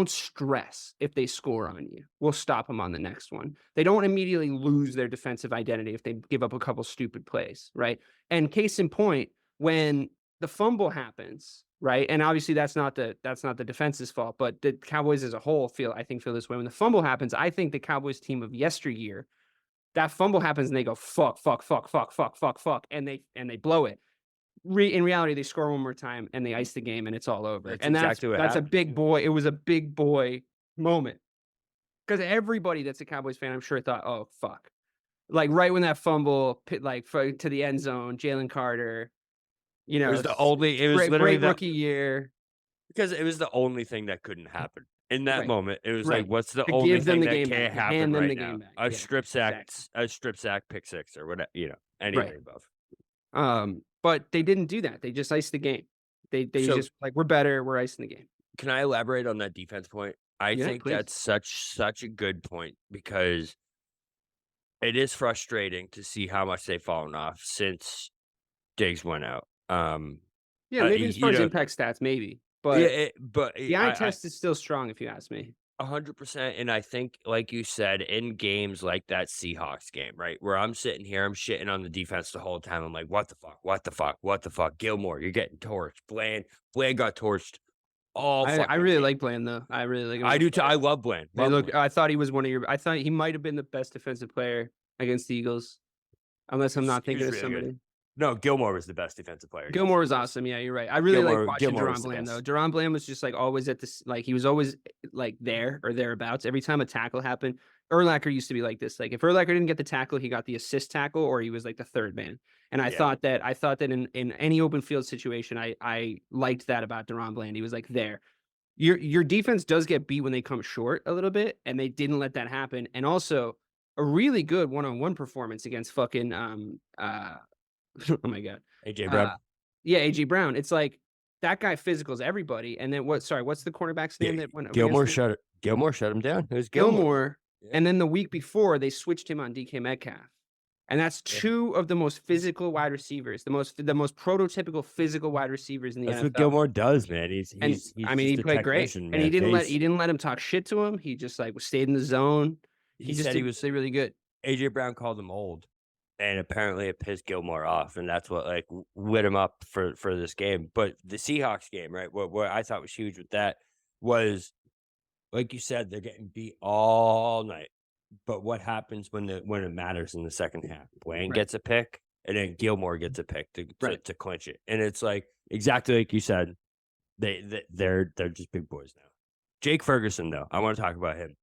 stress if they score on you. We'll stop them on the next one. They don't immediately lose their defensive identity if they give up a couple stupid plays, right? And case in point, when the fumble happens, right? And obviously that's not the defense's fault, but the Cowboys as a whole feel this way. When the fumble happens, I think the Cowboys team of yesteryear, that fumble happens and they go fuck, and they blow it. In reality, they score one more time and they ice the game and it's all over. That's and exactly what that's a happened. big boy. It was a big boy moment because everybody that's a Cowboys fan, I'm sure, thought, oh fuck, like right when that fumble to the end zone, Jaylen Carter, It was literally great rookie year. Because it was the only thing that couldn't happen in that Right. moment. It was Right. like, what's the To only give them thing the that game can't back, to happen hand them right the now? game back. A Yeah, strip sack, exactly. a strip sack, pick six, or whatever. Anything above. But they didn't do that. They just iced the game. They just like, we're better. We're icing the game. Can I elaborate on that defense point? I Yeah, think please. that's such a good point, because it is frustrating to see how much they've fallen off since Diggs went out. Yeah, maybe as far as impact stats, maybe. But the eye test is still strong, if you ask me. 100%. And I think, like you said, in games like that Seahawks game, right, where I'm sitting here, I'm shitting on the defense the whole time. I'm like, what the fuck? Gilmore, you're getting torched. Bland got torched. I really like Bland, though. I really like him. I do too. I love Bland. I thought he was I thought he might have been the best defensive player against the Eagles, unless I'm not thinking of somebody. No, Gilmore was the best defensive player. Gilmore was awesome. Yeah, you're right. I really like watching Gilmore was Deron the Bland though. best. Deron Bland was just like always at this, like he was always like there or thereabouts. Every time a tackle happened, Urlacher used to be like this. Like if Urlacher didn't get the tackle, he got the assist tackle, or he was like the third man. And I thought that in any open field situation, I liked that about Deron Bland. He was like there. Your defense does get beat when they come short a little bit, and they didn't let that happen. And also a really good one-on-one performance against fucking oh my god. AJ Brown. Yeah, AJ Brown. It's like that guy physicals everybody. And then what's the cornerback's name that went up Gilmore against him? Gilmore shut him down. It was Gilmore. Yeah. And then the week before they switched him on DK Metcalf. And that's two of the most physical wide receivers, the most prototypical physical wide receivers in the That's NFL. what Gilmore does, man. He's I mean, he played great. Man. And he didn't let him talk shit to him. He just like stayed in the zone. He said he was really good. AJ Brown called him old. And apparently it pissed Gilmore off, and that's what like lit him up for this game. But the Seahawks game, right? What I thought was huge with that was, like you said, they're getting beat all night. But what happens when it matters in the second half? Bland gets a pick, and then Gilmore gets a pick to clinch it. And it's like exactly like you said, they're just big boys now. Jake Ferguson, though, I want to talk about him.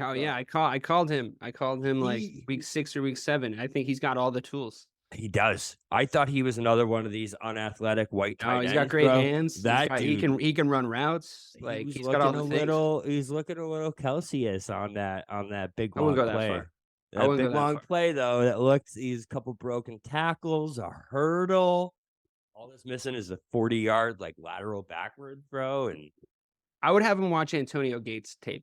Oh yeah, I called him like week 6 or week 7. I think he's got all the tools. He does. I thought he was another one of these unathletic white tight ends. He's got great hands. That dude, he can run routes. Like he's got all the things. He's looking a little Kelsey-ish on that big long I wouldn't go play. that far. That big long play though, that looks. He's a couple broken tackles, a hurdle. All that's missing is a 40-yard like lateral backward throw, and I would have him watch Antonio Gates tape.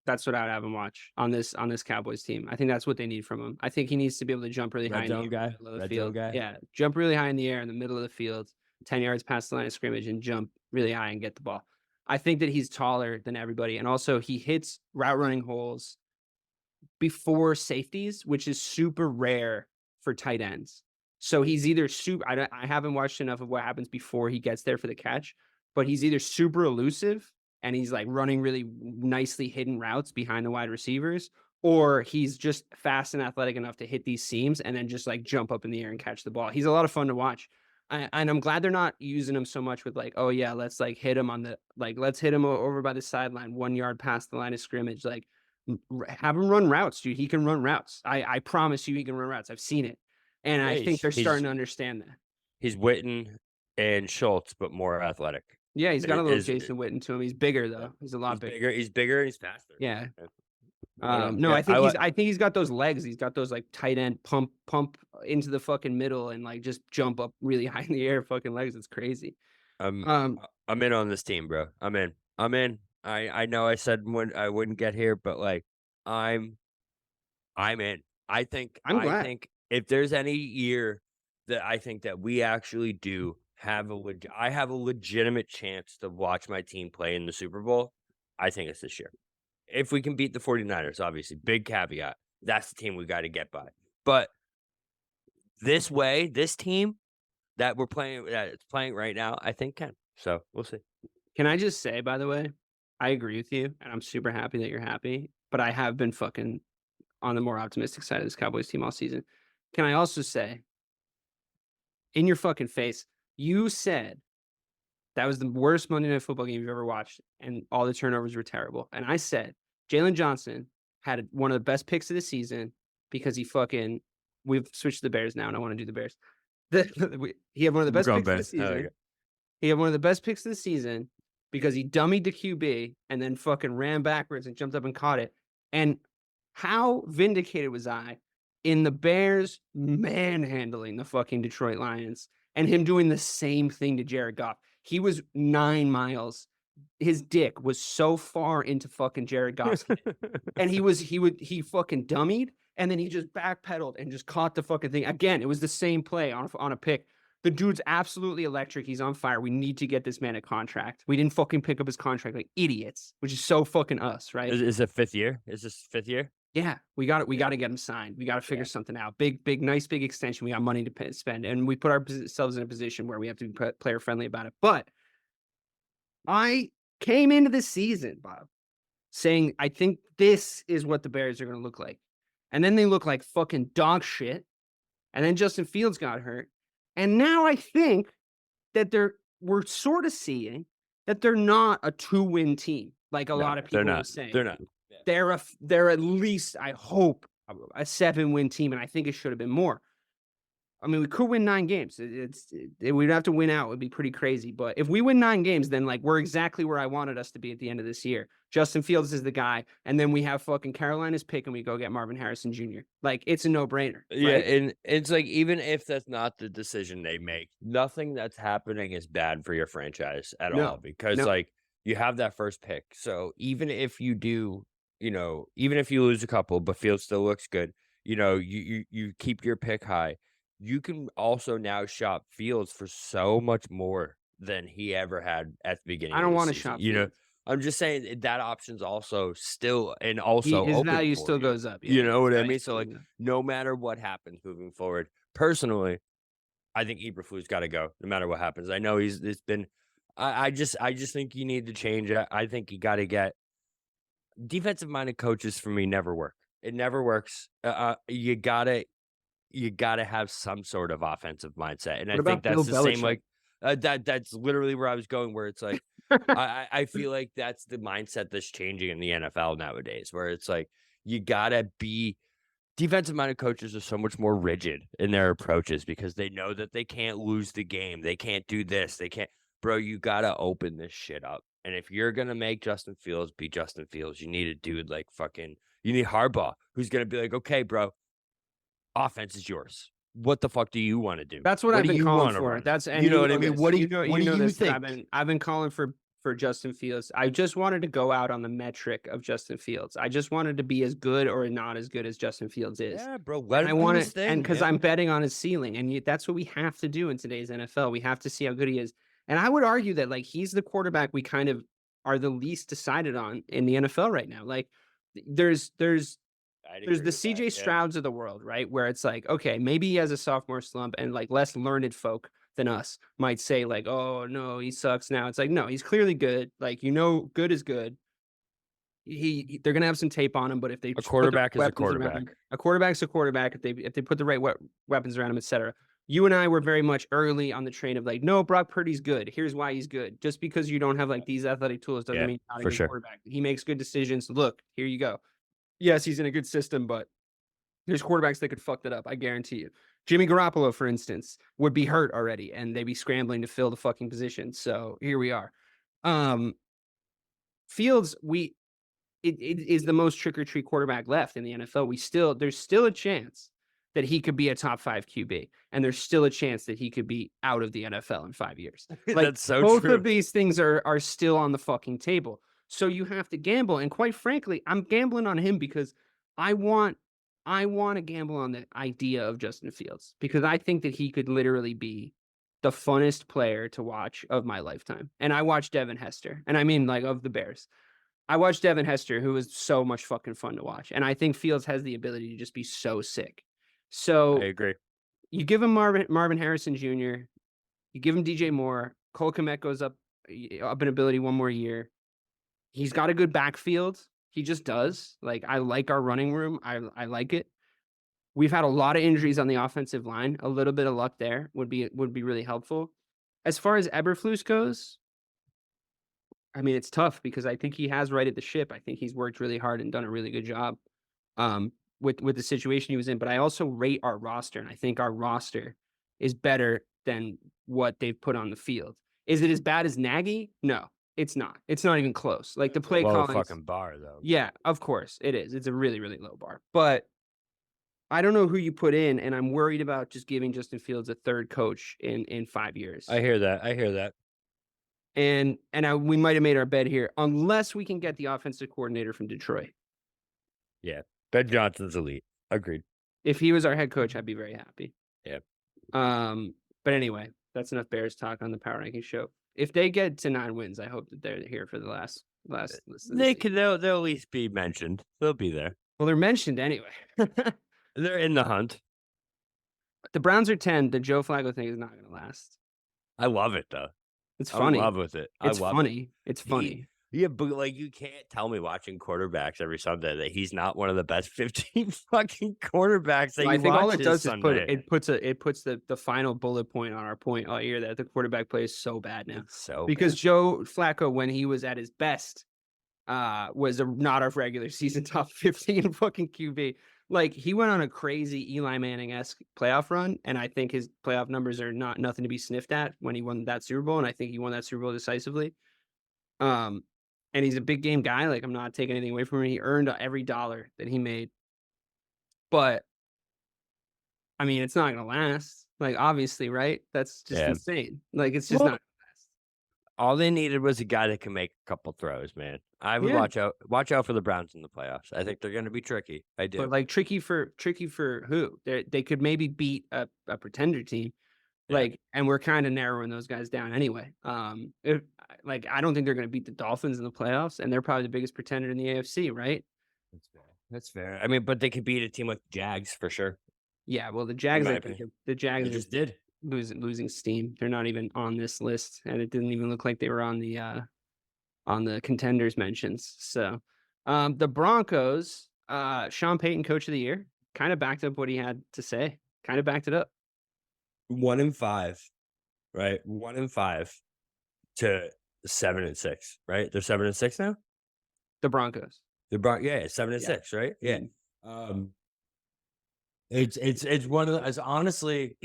That's what I would have him watch on this Cowboys team. I think that's what they need from him. I think he needs to be able to jump really high in the middle of the field. Yeah, jump really high in the air in the middle of the field, 10 yards past the line of scrimmage, and jump really high and get the ball. I think that he's taller than everybody, and also he hits route running holes before safeties, which is super rare for tight ends. So he's either I haven't watched enough of what happens before he gets there for the catch, but he's either super elusive and he's like running really nicely hidden routes behind the wide receivers, or he's just fast and athletic enough to hit these seams and then just like jump up in the air and catch the ball. He's a lot of fun to watch. And I'm glad they're not using him so much with like, oh yeah, let's like hit him let's hit him over by the sideline, 1 yard past the line of scrimmage. Like have him run routes, dude. He can run routes. I promise you he can run routes. I've seen it. And I think they're starting to understand that. He's Witten and Schultz, but more athletic. Yeah, he's got a little Jason Witten to him. He's bigger though. He's a lot bigger. He's bigger and he's faster. Yeah. No, I think he's got those legs. He's got those like tight end pump into the fucking middle and like just jump up really high in the air fucking legs. It's crazy. I'm in on this team, bro. I'm in. I know I said when I wouldn't get here, but like I'm in. I think if there's any year that I think that we actually do have I have a legitimate chance to watch my team play in the Super Bowl, I think it's this year. If we can beat the 49ers, obviously, big caveat. That's the team we got to get by. But this team that it's playing right now, I think can. So we'll see. Can I just say, by the way, I agree with you, and I'm super happy that you're happy, but I have been fucking on the more optimistic side of this Cowboys team all season. Can I also say, in your fucking face, you said that was the worst Monday Night Football game you've ever watched, and all the turnovers were terrible. And I said Jaylen Johnson had one of the best picks of the season because we've switched to the Bears now, and I want to do the Bears. He had one of the best picks of the season. He had one of the best picks of the season because he dummied the QB and then fucking ran backwards and jumped up and caught it. And how vindicated was I in the Bears manhandling the fucking Detroit Lions and him doing the same thing to Jared Goff? He was 9 miles. His dick was so far into fucking Jared Goff's head. And he fucking dummied and then he just backpedaled and just caught the fucking thing. Again, it was the same play on a pick. The dude's absolutely electric. He's on fire. We need to get this man a contract. We didn't fucking pick up his contract like idiots, which is so fucking us, right? Is it fifth year? Is this fifth year? Yeah, we got to get him signed. We got to figure something out. Big extension. We got money to spend, and we put ourselves in a position where we have to be player friendly about it. But I came into this season, Bob, saying I think this is what the Bears are going to look like, and then they look like fucking dog shit. And then Justin Fields got hurt, And now I think that we're sort of seeing that they're not a 2-win team like a lot of people were saying. They're not. They're at least, I hope, a 7-win team, and I think it should have been more. I mean, we could win 9 games. We'd have to win out. It would be pretty crazy. But if we win 9 games, then like we're exactly where I wanted us to be at the end of this year. Justin Fields is the guy, and then we have fucking Carolina's pick, and we go get Marvin Harrison Jr. Like it's a no-brainer. Yeah, right? and it's like even if that's not the decision they make, nothing that's happening is bad for your franchise at all because no. like you have that first pick. So even if you do, even if you lose a couple, but Fields still looks good, you keep your pick high. You can also now shop Fields for so much more than he ever had at the beginning. I don't want to shop. I'm just saying that option's also still and also his open value for still you. goes up. You know what I mean? Right. So like, no matter what happens moving forward, personally, I think Eberflus got to go no matter what happens. I know it's been. I just think you need to change it. I think you got to get defensive minded coaches. For me, never work. It never works. You gotta have some sort of offensive mindset, and I think that's the same. Like that's literally where I was going. Where it's like. I feel like that's the mindset that's changing in the NFL nowadays, where it's like you gotta be defensive-minded coaches are so much more rigid in their approaches because they know that they can't lose the game. They can't do this. They can't. Bro, you gotta open this shit up. And if you're gonna make Justin Fields be Justin Fields, you need a dude like you need Harbaugh, who's gonna be like, okay, bro, offense is yours. What the fuck do you want to do? That's what I've been calling for. Run? That's and you know what I mean. This. What do you think? I've been calling for Justin Fields. I just wanted to go out on the metric of Justin Fields. I just wanted to be as good or not as good as Justin Fields is. Yeah, bro. I want it, and because I'm betting on his ceiling, and that's what we have to do in today's NFL. We have to see how good he is. And I would argue that like he's the quarterback we kind of are the least decided on in the NFL right now. Like there's the CJ Strouds of the world, right? Where it's like, okay, maybe he has a sophomore slump, and like less learned folk than us might say like, oh no, he sucks now. It's like, no, he's clearly good. Like, good is good. They're gonna have some tape on him, but if they a quarterback is a quarterback. A quarterback's a quarterback if they put the right weapons around him, etc. You and I were very much early on the train of like, no, Brock Purdy's good. Here's why he's good. Just because you don't have like these athletic tools doesn't mean not a good quarterback. He makes good decisions. Look, here you go. Yes, he's in a good system, but there's quarterbacks that could fuck that up. I guarantee you. Jimmy Garoppolo, for instance, would be hurt already, and they'd be scrambling to fill the fucking position. So here we are. Fields, it is the most trick-or-treat quarterback left in the NFL. There's still a chance that he could be a top 5 QB, and there's still a chance that he could be out of the NFL in 5 years. Like, that's so both true. of these things are still on the fucking table. So you have to gamble, and quite frankly, I'm gambling on him because I want to gamble on the idea of Justin Fields because I think that he could literally be the funnest player to watch of my lifetime. And I watched Devin Hester, and I mean like of the Bears. I watched Devin Hester, who was so much fucking fun to watch. And I think Fields has the ability to just be so sick. So I agree. You give him Marvin Harrison Jr., you give him DJ Moore, Cole Kmet goes up in ability one more year. He's got a good backfield. He just does. Like, I like our running room. I like it. We've had a lot of injuries on the offensive line. A little bit of luck there would be really helpful. As far as Eberflus goes, I mean, it's tough because I think he has righted the ship. I think he's worked really hard and done a really good job with the situation he was in. But I also rate our roster, and I think our roster is better than what they've put on the field. Is it as bad as Nagy? No. It's not. It's not even close. Like the play calling, fucking bar though. Yeah, of course it is. It's a really, really low bar. But I don't know who you put in, and I'm worried about just giving Justin Fields a third coach in 5 years. I hear that. And we might have made our bed here, unless we can get the offensive coordinator from Detroit. Yeah, Ben Johnson's elite. Agreed. If he was our head coach, I'd be very happy. Yeah. But anyway, that's enough Bears talk on the Power Ranking Show. If they get to 9 wins, I hope that they're here for the last. They'll at least be mentioned. They'll be there. Well, they're mentioned anyway. They're in the hunt. The Browns are 10. The Joe Flacco thing is not going to last. I love it though. It's funny. I'm in love with it. It's funny. It's funny. Yeah, but like you can't tell me watching quarterbacks every Sunday that he's not one of the best 15 fucking quarterbacks that Well, I you think all watch it this does is Sunday. it puts the final bullet point on our point all year that the quarterback play is so bad now. It's so Because bad. Joe Flacco, when he was at his best, was not a regular season top 15 fucking QB. Like he went on a crazy Eli Manning-esque playoff run, and I think his playoff numbers are nothing to be sniffed at when he won that Super Bowl, and I think he won that Super Bowl decisively. Um, and he's a big game guy. Like I'm not taking anything away from him. He earned every dollar that he made, but I mean, it's not gonna last. Like obviously, right? That's just Yeah. insane. Like it's just Well, not. all they needed was a guy that can make a couple throws, man. I would Yeah, watch out for the Browns in the playoffs. I think they're going to be tricky. I but do. like tricky for who? They could maybe beat a pretender team. Yeah. Like, and we're kind of narrowing those guys down anyway. If like I don't think they're going to beat the Dolphins in the playoffs, and they're probably the biggest pretender in the AFC, right? That's fair. That's fair. I mean, but they could beat a team like the Jags for sure, Yeah. Well, the in Jags, my I think opinion. the Jags They are just did. losing steam. They're not even on this list, and it didn't even look like they were on the contenders mentions. So, the Broncos, Sean Payton, coach of the year, kind of backed up what he had to say. Kind of backed it up. 1-5, right? 1-5 to 7-6, right? They're 7-6 now. The Broncos. Yeah, 7-6, right? Yeah. Mhm. It's one of the, it's honestly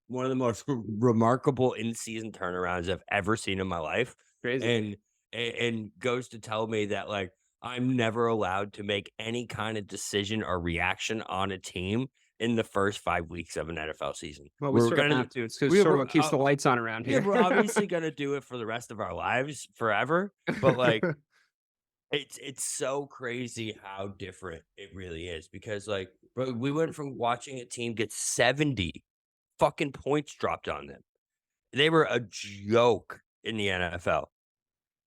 one of the most remarkable in season turnarounds I've ever seen in my life, Crazy. and goes to tell me that like I'm never allowed to make any kind of decision or reaction on a team in the first 5 weeks of an NFL season. Well, we We're sort of gonna have to. It's we sort of we're, what keeps the lights on around yeah, here. we're obviously gonna do it for the rest of our lives forever, but like it's so crazy how different it really is because, like, bro, we went from watching a team get 70 fucking points dropped on them. They were a joke in the NFL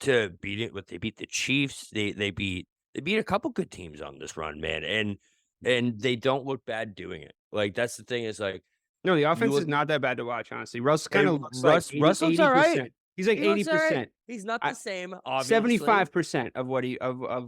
to beat it with they beat the Chiefs. They beat a couple good teams on this run, man, and they don't look bad doing it. Like that's the thing is like No, the you offense is look not that bad to watch, honestly. Russ kind and of looks like Russ looks all right. 80%. He's like He looks all right. 80%. He's not I the same, obviously. 75% of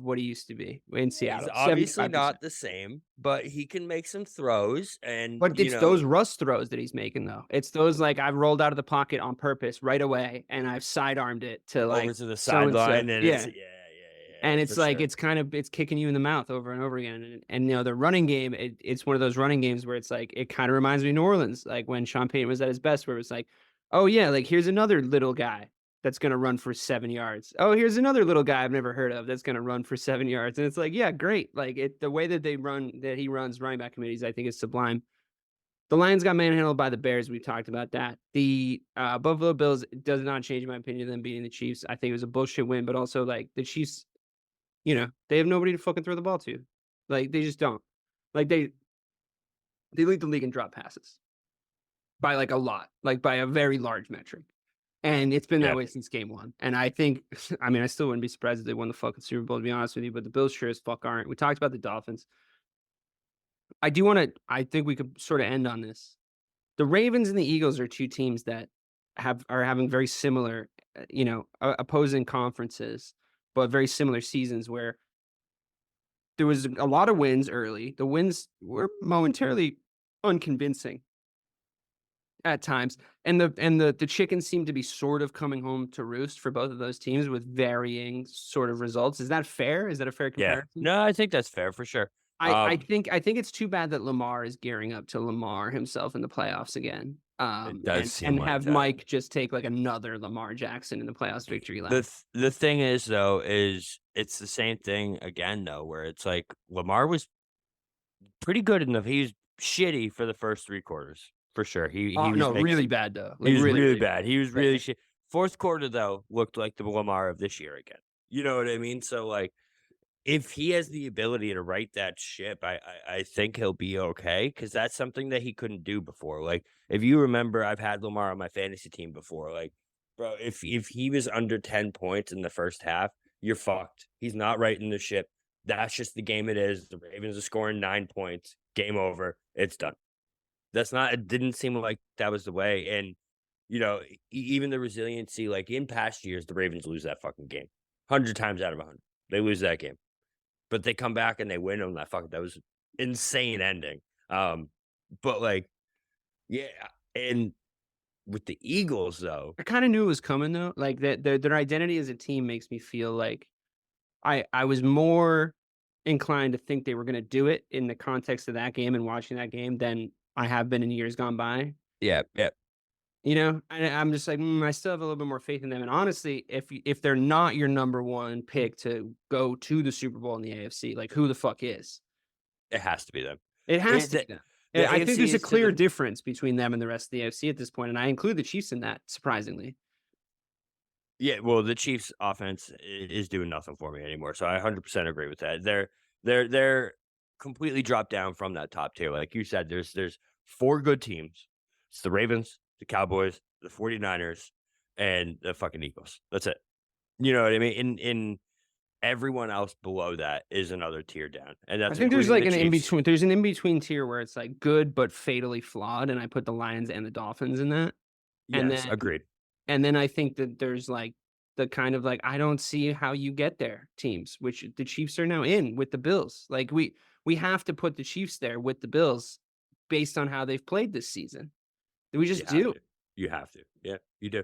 what he used to be in He's Seattle. obviously 75%. not the same, but he can make some throws and, But it's those Russ throws that he's making, though. It's those like I've rolled out of the pocket on purpose right away, and I've sidearmed it to like over to the so and so. sideline, and Yeah, and for it's like sure. it's kicking you in the mouth over and over again. And you know the running game, it's one of those running games where it's like it kind of reminds me of New Orleans, like when Sean Payton was at his best, where it's like, oh yeah, like here's another little guy that's gonna run for 7 yards. Oh, here's another little guy I've never heard of that's gonna run for 7 yards. And it's like, yeah, great. Like the way that he runs running back committees, I think is sublime. The Lions got manhandled by the Bears. We've talked about that. The Buffalo Bills does not change my opinion of them beating the Chiefs. I think it was a bullshit win, but also like the Chiefs, they have nobody to fucking throw the ball to. Like they just don't. Like they lead the league in drop passes by like a lot, like by a very large metric. And it's been that Yeah. way since game one. And I think, I mean, I still wouldn't be surprised if they won the fucking Super Bowl, to be honest with you, but the Bills sure as fuck aren't. We talked about the Dolphins. I think we could sort of end on this. The Ravens and the Eagles are two teams that are having very similar, opposing conferences, but very similar seasons where there was a lot of wins early. The wins were momentarily unconvincing at times, and the chickens seem to be sort of coming home to roost for both of those teams with varying sort of results. Is that fair? Is that a fair Yeah. comparison? No, I think that's fair for sure. I think it's too bad that Lamar is gearing up to Lamar himself in the playoffs again. It does seem And like have that. Mike just take like another Lamar Jackson in the playoffs victory lap. The thing is though, is it's the same thing again though, where it's like Lamar was pretty good enough. He was shitty for the first 3 quarters for sure. He was No, making really some, bad though. he Like was really, really really bad. He was bad. really shit. Fourth quarter though looked like the Lamar of this year again. You know what I mean? So like if he has the ability to right that ship, I think he'll be okay because that's something that he couldn't do before. Like if you remember, I've had Lamar on my fantasy team before. Like, bro, if he was under 10 points in the first half, you're fucked. He's not righting the ship. That's just the game it is. The Ravens are scoring 9 points. Game over. It's done. It didn't seem like that was the way. And, even the resiliency, like in past years, the Ravens lose that fucking game. 100 times out of 100. They lose that game. But they come back and they win them. That was insane ending. But like, yeah, and with the Eagles though, I kinda knew it was coming though, like, that their identity as a team makes me feel like I was more inclined to think they were gonna do it in the context of that game and watching that game than I have been in years gone by, yeah, yeah, you know? And I'm just like, I still have a little bit more faith in them, and honestly, if they're not your number 1 pick to go to the Super Bowl in the AFC, like, who the fuck is? it has to be them. It has It, to be them. the I think AFC there's a is to clear them. difference between them and the rest of the AFC at this point, and I include the Chiefs in that, surprisingly. Yeah, well, the Chiefs' offense is doing nothing for me anymore, so I 100% agree with that. They're completely dropped down from that top tier. Like you said, there's 4 good teams. It's the Ravens, the Cowboys, the 49ers, and the fucking Eagles. That's it. You know what I mean? In everyone else below that is another tier down, and I that's think there's including like the an in Chiefs. between. There's an in between tier where it's like good but fatally flawed, and I put the Lions and the Dolphins in that. And Yes, then agreed. I think that there's like the kind of like I don't see how you get there teams, which the Chiefs are now in with the Bills. Like we have to put the Chiefs there with the Bills based on how they've played this season. We You just have do. to. You have to. Yeah, you do.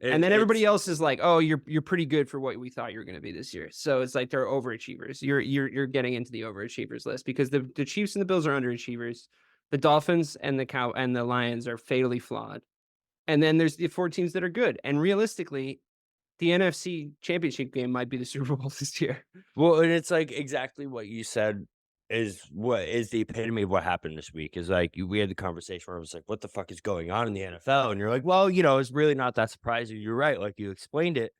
And then everybody It's else is like, "Oh, you're pretty good for what we thought you were gonna be this year." So it's like they're overachievers. You're getting into the overachievers list because the Chiefs and the Bills are underachievers. The Dolphins and the Lions are fatally flawed. And then there's the 4 teams that are good. And realistically, the NFC championship game might be the Super Bowl this year. Well, and it's like exactly what you said is what is the epitome of what happened this week. Is like we had the conversation where I was like, "What the fuck is going on in the NFL?" And you're like, "Well, it's really not that surprising." You're right, like you explained it,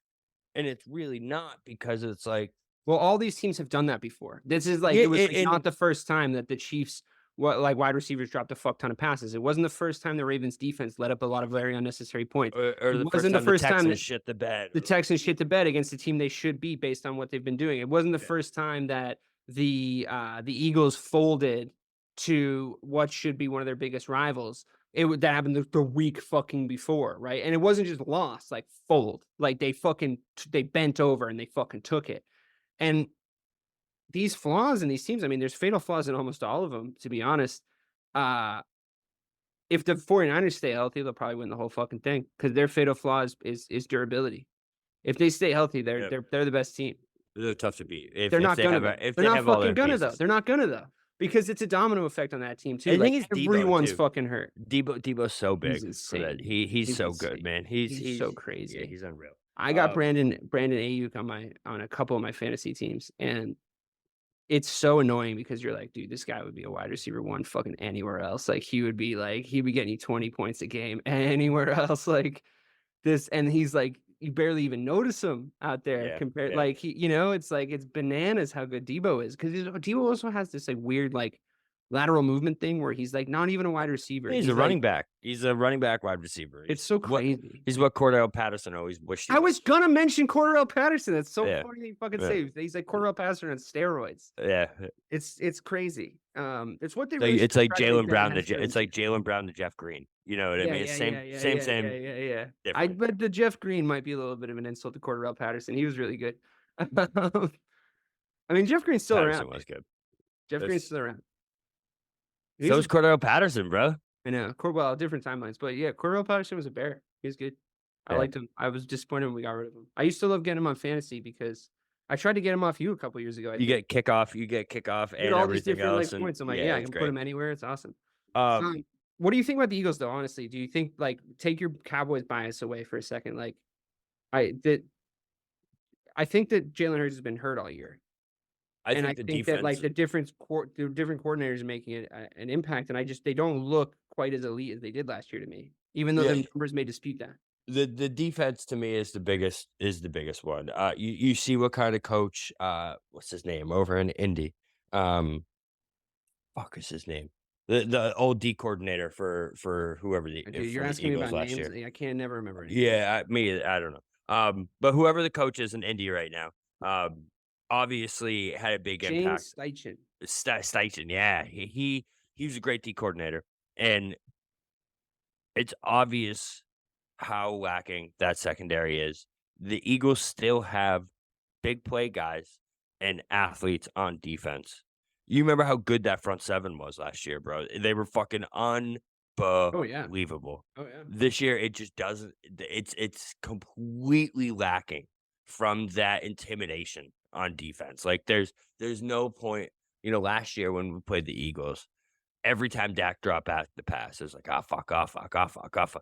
and it's really not because it's like Well, all these teams have done that before. This is like it was like and not the first time that the Chiefs like wide receivers dropped a fuck ton of passes. It wasn't the first time the Ravens defense let up a lot of very unnecessary points. or It the first wasn't the time the first time that Texans shit the bed. the Texans shit the bed against the team they should beat based on what they've been doing. It wasn't the Yeah, first time that the Eagles folded to what should be one of their biggest rivals. That happened the week fucking before, right? And it wasn't just lost, like fold. Like they bent over and they fucking took it. And these flaws in these teams, I mean, there's fatal flaws in almost all of them, to be honest. Uh, if the 49ers stay healthy, they'll probably win the whole fucking thing because their fatal flaws is durability. If they stay healthy, they're yeah, they're the best team. they're tough to beat They're if not they gonna have though. if They're they not have all fucking their gonna though. pieces. They're not gonna though because it's a domino effect on that team too. And the Like thing is Debo everyone's too. fucking hurt. Debo's so He's big for that. insane. He's He's so good, insane. man. He's so Yeah, crazy. he's unreal. I got Um, Brandon Ayuk on a couple of my fantasy teams, and it's so annoying because you're like, dude, this guy would be a wide receiver 1 fucking anywhere else. Like, he'd be getting you 20 points a game anywhere else. Like, this and he's like, you barely even notice him out there yeah, compared yeah. like, it's like, it's bananas how good Debo is because Debo also has this, like, weird, like, lateral movement thing where he's, like, not even a wide receiver. He's a He's like running back. He's a running back wide receiver. it's so crazy. He's what Cordell Patterson always wished he I was. was gonna mention Cordarrelle Patterson. That's so Yeah, funny that you fucking yeah, say he's like Cordarrelle Patterson on steroids. yeah. It's crazy. It's what they Like, really should it's like try to make Jalen them Brown have it's like Jalen Brown to Jeff Green. You know what I Yeah, mean? It's yeah, yeah, yeah, same, yeah, yeah, same, yeah, yeah. I different. bet the Jeff Green might be a little bit of an insult to Cordarrelle Patterson. He was really good. I mean, Jeff Green's still around. Patterson was good. Jeff Green's That's, still around. so is Cordell Patterson, bro. I know. Well, different timelines, but yeah, Cordarrelle Patterson was a bear. He was good. I Yeah. liked him. I was disappointed when we got rid of him. I used to love getting him on fantasy because I tried to get him off you a couple years ago. You get kickoff, Get and all these everything different else. like And points. I'm like, yeah, yeah, I it's can put great. him anywhere. It's awesome. Um, What do you think about the Eagles though? Honestly, do you think like take your Cowboys bias away for a second? Like, I that I think that Jalen Hurts has been hurt all year, I and I think the think that like defense. the different coordinators are making it an impact, and they don't look quite as elite as they did last year to me, even though Yeah, the numbers may dispute that. the defense to me is the biggest one. You see what kind of coach, what's his name over in Indy? Um, fuck is his name? The old D coordinator for whoever Dude, you're for the asking me Eagles about last names. year. I can't never remember anything. Yeah, I don't know. But whoever the coach is in Indy right now, obviously had a big impact. James Steichen. Steichen, yeah, he was a great D coordinator, and it's obvious how lacking that secondary is. The Eagles still have big play guys and athletes on defense. You remember how good that front seven was last year, bro? They were fucking Oh, yeah. unbelievable. Oh, yeah. This year, it just doesn't. It's completely lacking from that intimidation on defense. Like there's no point. Last year when we played the Eagles, every time Dak dropped back the pass, it was like, ah, fuck off, fuck off, fuck off.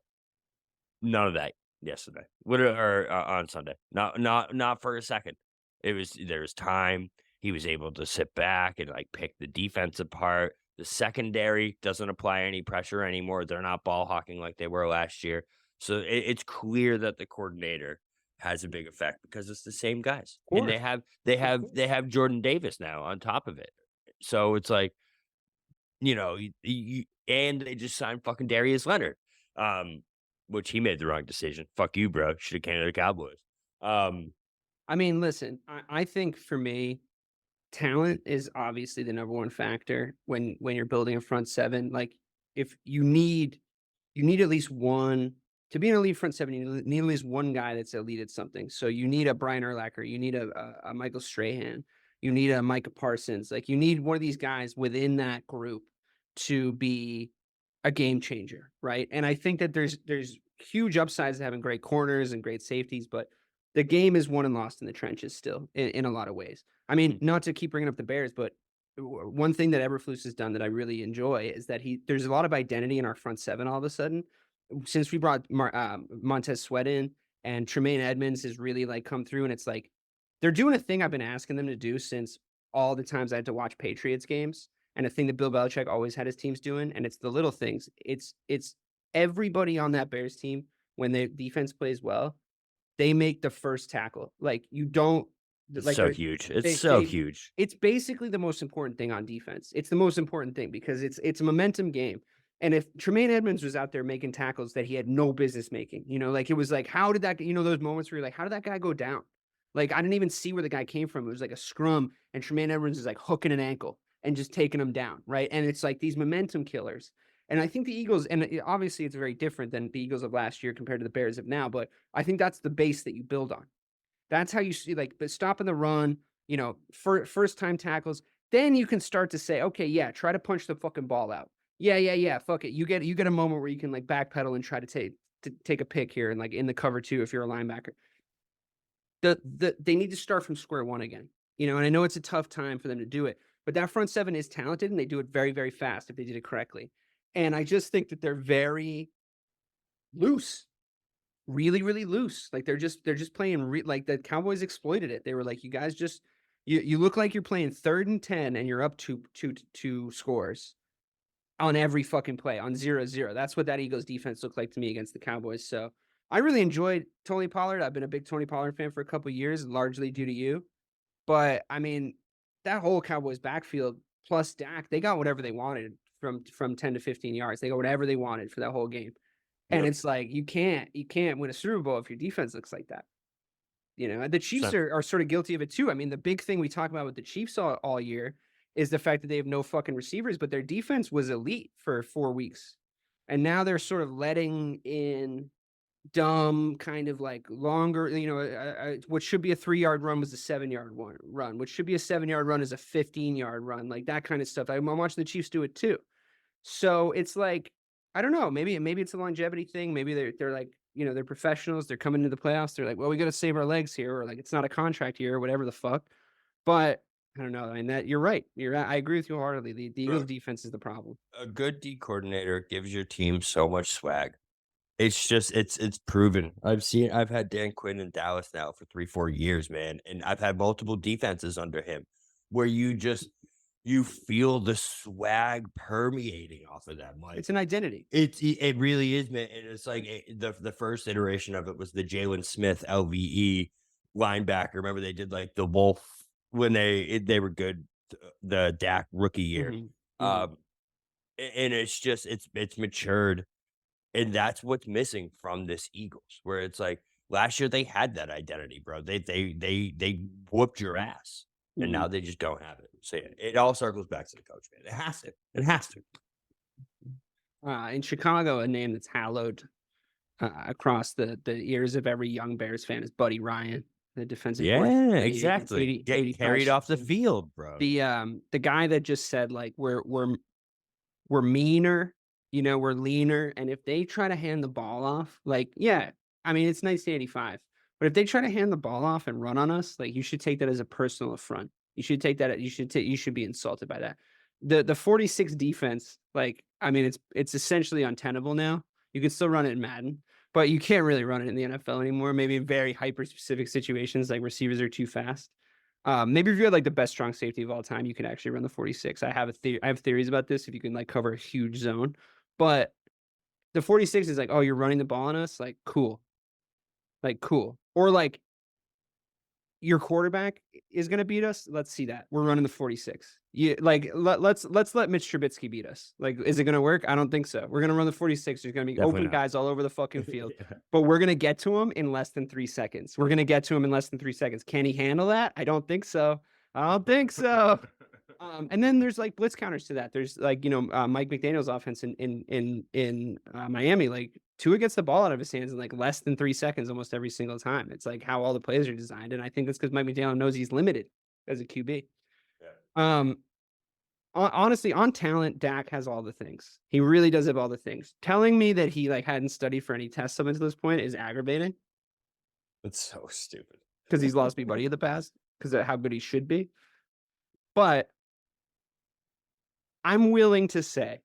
None of that yesterday. On Sunday. Not for a second. There was time. He was able to sit back and, like, pick the defense apart. The secondary doesn't apply any pressure anymore. They're not ball hawking like they were last year. So it's clear that the coordinator has a big effect because it's the same guys. Of And course. Of course. they have Jordan Davis now on top of it. So it's like, and they just signed fucking Darius Leonard, which he made the wrong decision. Fuck you, bro. Should have came to the Cowboys. Um, I mean, listen, I think for me, talent is obviously the number one factor when you're building a front seven. Like, if you need at least one to be an elite front seven, you need at least one guy that's elite at something. So you need a Brian Urlacher, you need a Michael Strahan, you need a Micah Parsons. Like, you need one of these guys within that group to be a game changer, right? And I think that there's huge upsides to having great corners and great safeties, but the game is won and lost in the trenches still in a lot of ways. I mean, not to keep bringing up the Bears, but one thing that Eberflus has done that I really enjoy is that there's a lot of identity in our front seven all of a sudden. Since we brought Montez Sweat in and Tremaine Edmonds has really like come through, and it's like they're doing a thing I've been asking them to do since all the times I had to watch Patriots games, and a thing that Bill Belichick always had his teams doing, and it's the little things. It's everybody on that Bears team when the defense plays well, they make the first tackle. Like, you don't it's like so huge. It's they so they huge. it's basically the most important thing on defense. It's the most important thing because it's a momentum game. And if Tremaine Edmonds was out there making tackles that he had no business making, like, it was like, how did that, those moments where you're like, how did that guy go down? Like, I didn't even see where the guy came from. It was like a scrum, and Tremaine Edmonds is like hooking an ankle and just taking him down, right? And it's like these momentum killers. And I think the Eagles, and obviously it's very different than the Eagles of last year compared to the Bears of now, but I think that's the base that you build on. That's how you see, like, but stopping the run, first time tackles. Then you can start to say, okay, yeah, try to punch the fucking ball out. Yeah. Fuck it. You get a moment where you can like backpedal and try to take a pick here and like in the cover two if you're a linebacker. They need to start from square one again. And I know it's a tough time for them to do it, but that front seven is talented and they do it very, very fast if they did it correctly. And I just think that they're very loose. Really, really loose. Like, they're just playing like the Cowboys exploited it. They were like, you guys just you look like you're playing 3rd and 10 and you're up two scores on every fucking play on 0-0. That's what that Eagles defense looked like to me against the Cowboys. So I really enjoyed Tony Pollard. I've been a big Tony Pollard fan for a couple of years, largely due to you. But I mean, that whole Cowboys backfield plus Dak, they got whatever they wanted from 10 to 15 yards. They got whatever they wanted for that whole game. And Yep. it's like, you can't win a Super Bowl if your defense looks like that. The Chiefs So are sort of guilty of it too. I mean, the big thing we talk about with the Chiefs all year is the fact that they have no fucking receivers, but their defense was elite for 4 weeks. And now they're sort of letting in dumb kind of like longer, what should be a 3-yard run was a 7-yard run. What should be a 7-yard run is a 15-yard run, like that kind of stuff. I'm watching the Chiefs do it too. So it's like, I don't know, maybe it's a longevity thing. Maybe they're like, they're professionals. They're coming to the playoffs. They're like, well, we got to save our legs here, or like, it's not a contract year or whatever the fuck. But I don't know. I mean, that you're right. I agree with you wholeheartedly. The Eagles bro, defense is the problem. a good D coordinator gives your team so much swag. It's just it's proven. I've had Dan Quinn in Dallas now for 3, 4 years, man, and I've had multiple defenses under him where you feel the swag permeating off of them. Like, It's an identity. it really is, man. And it's like the first iteration of it was the Jalen Smith LVE linebacker. Remember they did like the Wolf when they were good the Dak rookie year. Mhm, mhm. Um, and it's just it's matured, and that's what's missing from this Eagles, where it's like last year they had that identity, bro. They whooped your ass, and Mhm. now they just don't have it. So it all circles back to the coach, man. It has to. It has to. In Chicago, a name that's hallowed across the ears of every young Bears fan is Buddy Ryan. the defensive Yeah, coordinator. exactly. Get 85 carried off the seasons. field, bro. The guy that just said, like, we're meaner, we're leaner, and if they try to hand the ball off, like, yeah, I mean, it's 1985, but if they try to hand the ball off and run on us, like, you should take that as a personal affront. You should take that you should be insulted by that. The 46 defense, like, I mean, it's essentially untenable now. You can still run it in Madden, but you can't really run it in the NFL anymore, maybe in very hyper specific situations, like receivers are too fast. Maybe if you had like the best strong safety of all time, you can actually run the 46. I have theories about this if you can like cover a huge zone. But the 46 is like, oh, you're running the ball on us? Like, cool. Like, cool. Or like your quarterback is gonna beat us. Let's see that. We're running the 46. You like let's let Mitch Trubisky beat us. Like, is it gonna work? I don't think so. We're gonna run the 46. There's gonna be Definitely open not. guys all over the fucking field. Yeah. But we're gonna get to him in less than 3 seconds. We're gonna get to him in less than 3 seconds. Can he handle that? I don't think so. I don't think so. And then there's like blitz counters to that. There's like, Mike McDaniel's offense in Miami. Like, Tua gets the ball out of his hands in like less than 3 seconds almost every single time. It's like how all the plays are designed, and I think that's because Mike McDaniel knows he's limited as a QB. Yeah. Honestly, on talent, Dak has all the things. He really does have all the things. Telling me that he like hadn't studied for any tests up until this point is aggravating It's so stupid. because he's lost me buddy in the past because of how good he should be. But I'm willing to say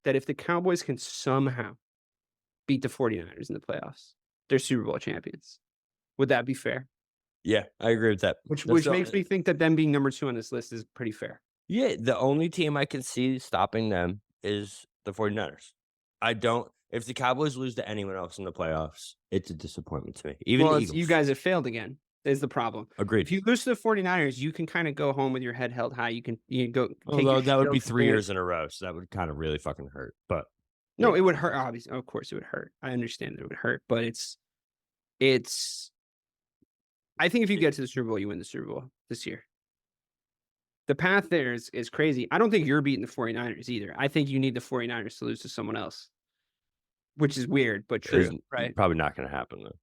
that if the Cowboys can somehow beat the 49ers in the playoffs, they're Super Bowl champions. Would that be fair? Yeah, I agree with that. Which That's makes me think that them being number 2 on this list is pretty fair. Yeah, the only team I can see stopping them is the 49ers. If the Cowboys lose to anyone else in the playoffs, it's a disappointment to me. Even the Eagles. You guys have failed again, is the problem. Agreed. If you lose to the 49ers, you can kind of go home with your head held high. You can go take Although your that would be shield 3 stand. years in a row, so that would kind of really fucking hurt. But No, yeah. it would hurt. Obviously, of course, it would hurt. I understand that it would hurt, but it's. I think if you get to the Super Bowl, you win the Super Bowl this year. The path there is crazy. I don't think you're beating the 49ers either. I think you need the 49ers to lose to someone else, which is weird, but true, Isn't right? probably not going to happen though.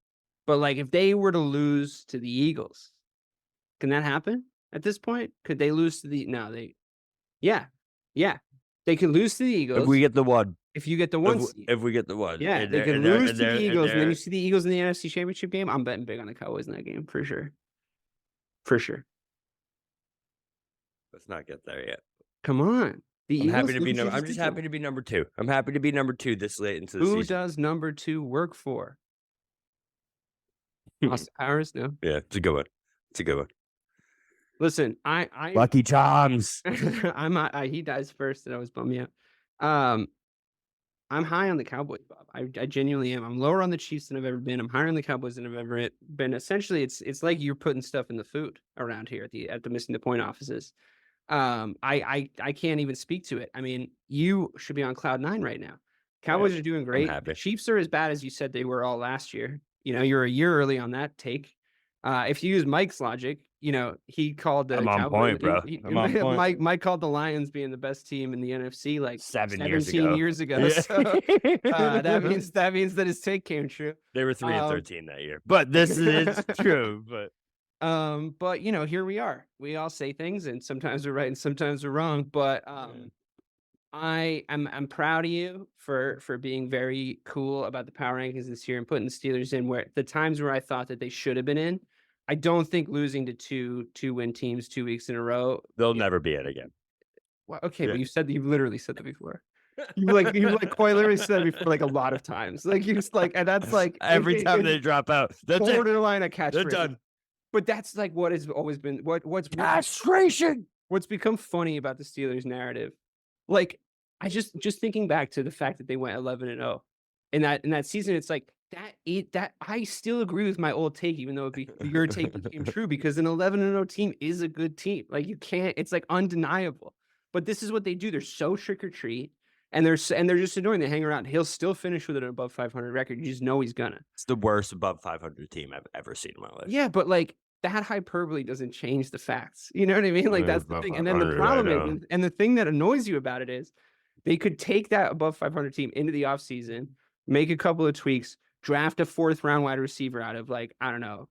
But like, if they were to lose to the Eagles, can that happen at this point? Could they lose to the? No, yeah, they could lose to the Eagles If we get the one, if you get the one seed. if we get the one, Yeah, they could lose to the Eagles, and then you see the Eagles in the NFC Championship game. I'm betting big on the Cowboys in that game for sure. For sure. Let's not get there yet. Come on. I'm happy to be number. I'm just happy to be number 2. I'm happy to be number 2 this late into the season. Who does number 2 work for? Austin Powers? No. Yeah, it's a good one. It's a good one. Listen, I Lucky Charms. he dies first, and I was bummed me out. I'm high on the Cowboys, Bob. I genuinely am. I'm lower on the Chiefs than I've ever been. I'm higher on the Cowboys than I've ever been. Essentially, it's like you're putting stuff in the food around here at the missing the point offices. I can't even speak to it. I mean, you should be on cloud 9 right now. Cowboys are doing great. The Chiefs are as bad as you said they were all last year. You're a year early on that take. If you use Mike's logic, he called the I'm on point, bro. I'm on point. Mike called the Lions being the best team in the NFC like 17 years ago. Yeah. So that means that his take came true. They were 3-13 that year, but this is true. But here we are. We all say things, and sometimes we're right and sometimes we're wrong. But I'm proud of you for being very cool about the power rankings this year and putting the Steelers in where the times where I thought that they should have been in. I don't think losing to two win teams 2 weeks in a row. They'll never be it again. Well, okay, but you've literally said that before. You quite literally said it before like a lot of times. Like you just like, and that's like every time they drop out. That's borderline a catchphrase. They're done. But that's like what has always been what's castration. What's become funny about the Steelers narrative. Like I just thinking back to the fact that they went 11-0 in that season, it's like that I still agree with my old take, even though your take became true, because an 11-0 team is a good team. Like you can't, it's like undeniable. But this is what they do. They're so trick or treat, and they're just annoying. They hang around. He'll still finish with an above 500 record. You just know he's gonna. It's the worst above 500 team I've ever seen in my life. Yeah, but like that hyperbole doesn't change the facts. You know what I mean? Like that's the thing. And then the problem is, and the thing that annoys you about it is, they could take that above 500 team into the offseason, make a couple of tweaks, draft a 4th round wide receiver out of like, I don't know,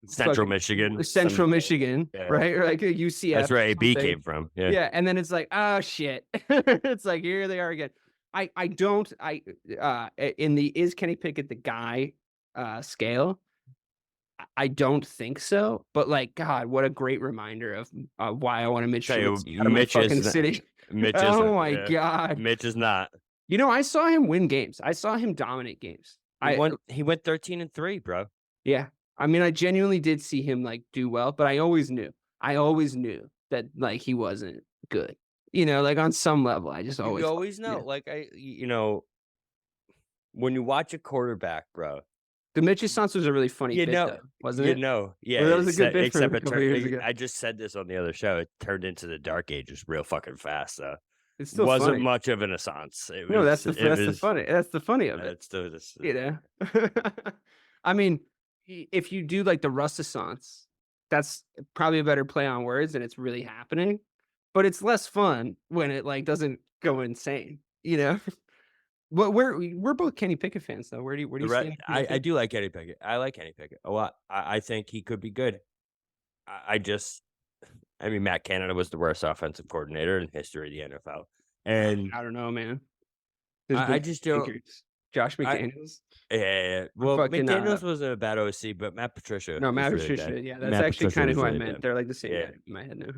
Central Michigan. Central Michigan, yeah. right? Or like a UCF. That's where AB something. came from. Yeah. Yeah, and then it's like, oh shit. It's like here they are again. I don't in the is Kenny Pickett the guy scale, I don't think so. But like, God, what a great reminder of why I want to Mitch Tell you, Trubisky out of my Mitch fucking is city. Mitch is Oh my God. Mitch is not. You know, I saw him win games. I saw him dominate games. He went 13-3, bro. Yeah. I mean, I genuinely did see him like do well, but I always knew that like he wasn't good. You know, like on some level, I just always You always know. Yeah. Like when you watch a quarterback, bro. Demetrius Johnson was a really funny bit, though, wasn't it? Yeah. Well, that was a good bit for a couple years ago. I just said this on the other show. It turned into the dark ages real fucking fast. So it's still wasn't funny. much of an assance. That's the funny of it. It's still this, you know. I mean, if you do like the Russessance, that's probably a better play on words, and it's really happening. But it's less fun when it like doesn't go insane, you know. But we're both Kenny Pickett fans, though. Where do you stand? I do like Kenny Pickett. I like Kenny Pickett a lot. I think he could be good. I mean, Matt Canada was the worst offensive coordinator in history of the NFL, and I don't know, man. I just don't. Josh McDaniels. Yeah. Well, McDaniels wasn't a bad OC, but Matt Patricia. No, Matt Patricia. Really yeah, that's actually kind of who I meant. They're like the same guy in my head now.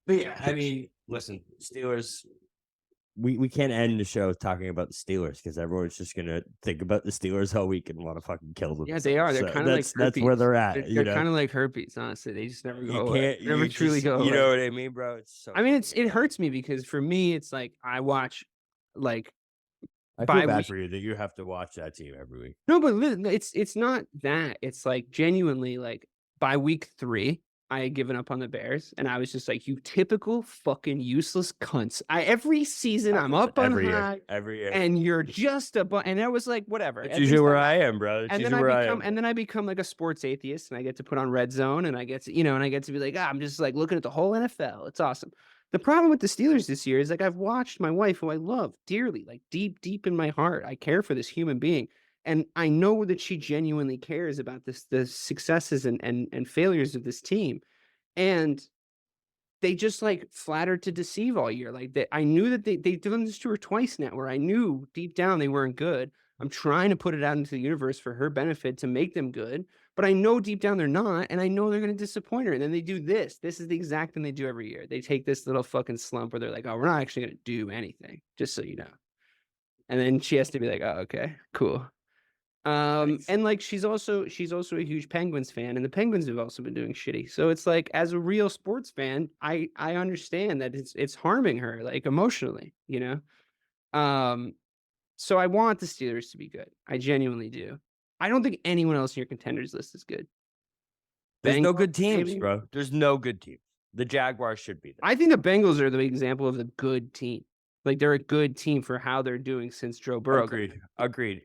But yeah, I mean, listen, Steelers. We can't end the show talking about the Steelers because everyone's just gonna think about the Steelers all week and want to fucking kill them. Yeah, they are. They're kind of like herpes. That's where they're at. They're kind of like herpes. Honestly, they just never go away. Never truly go away. You know what I mean, bro? It's so I mean, it hurts me because for me, it's like I watch like. I feel bad for you that you have to watch that team every week. No, but it's not that. It's like genuinely like by week 3. I had given up on the Bears, and I was just like, "You typical fucking useless cunts!" Every season I'm up on high, every year, and you're just and I was like, "Whatever." That's usually where I am, bro. And then I become like a sports atheist, and I get to put on Red Zone, and I get to and I get to be like, I'm just like looking at the whole NFL. It's awesome. The problem with the Steelers this year is like I've watched my wife, who I love dearly, like deep in my heart. I care for this human being. And I know that she genuinely cares about the successes and failures of this team. And they just like flattered to deceive all year. Like I knew that they've done this to her twice now, where I knew deep down they weren't good. I'm trying to put it out into the universe for her benefit to make them good. But I know deep down they're not. And I know they're going to disappoint her. And then they do this. This is the exact thing they do every year. They take this little fucking slump where they're like, oh, we're not actually going to do anything, just so you know. And then she has to be like, oh, okay, cool. And like she's also a huge Penguins fan, and the Penguins have also been doing shitty. So it's like, as a real sports fan, I understand that it's harming her like emotionally, you know. So I want the Steelers to be good. I genuinely do. I don't think anyone else in your contenders list is good. There's no good teams, maybe? Bro. There's no good teams. The Jaguars should be there. I think the Bengals are the example of the good team. Like they're a good team for how they're doing since Joe Burrow. Agreed.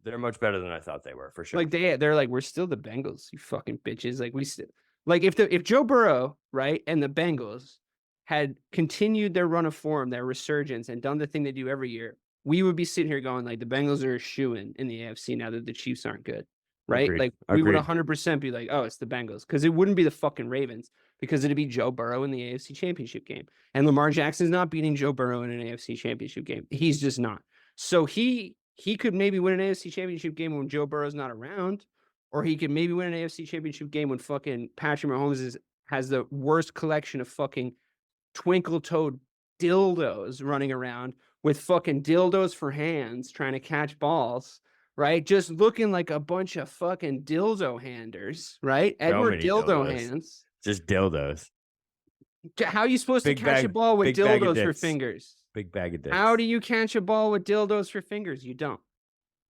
They're much better than I thought they were, for sure. Like they're like, we're still the Bengals, you fucking bitches. Like we still like if Joe Burrow, right, and the Bengals had continued their run of form, their resurgence, and done the thing they do every year, we would be sitting here going like the Bengals are a shoo-in in the AFC now that the Chiefs aren't good. Right? Agreed. Like we would 100% be like, oh, it's the Bengals. Because it wouldn't be the fucking Ravens, because it'd be Joe Burrow in the AFC Championship game. And Lamar Jackson's not beating Joe Burrow in an AFC Championship game. He's just not. So he could maybe win an AFC Championship game when Joe Burrow's not around, or he could maybe win an AFC Championship game when fucking Patrick Mahomes has the worst collection of fucking twinkle-toed dildos running around with fucking dildos for hands trying to catch balls. Right? Just looking like a bunch of fucking dildo handers, right? Edward dildo hands. Just dildos. How are you supposed to catch a ball with dildos for fingers? Big bag of dicks. How do you catch a ball with dildos for fingers? You don't.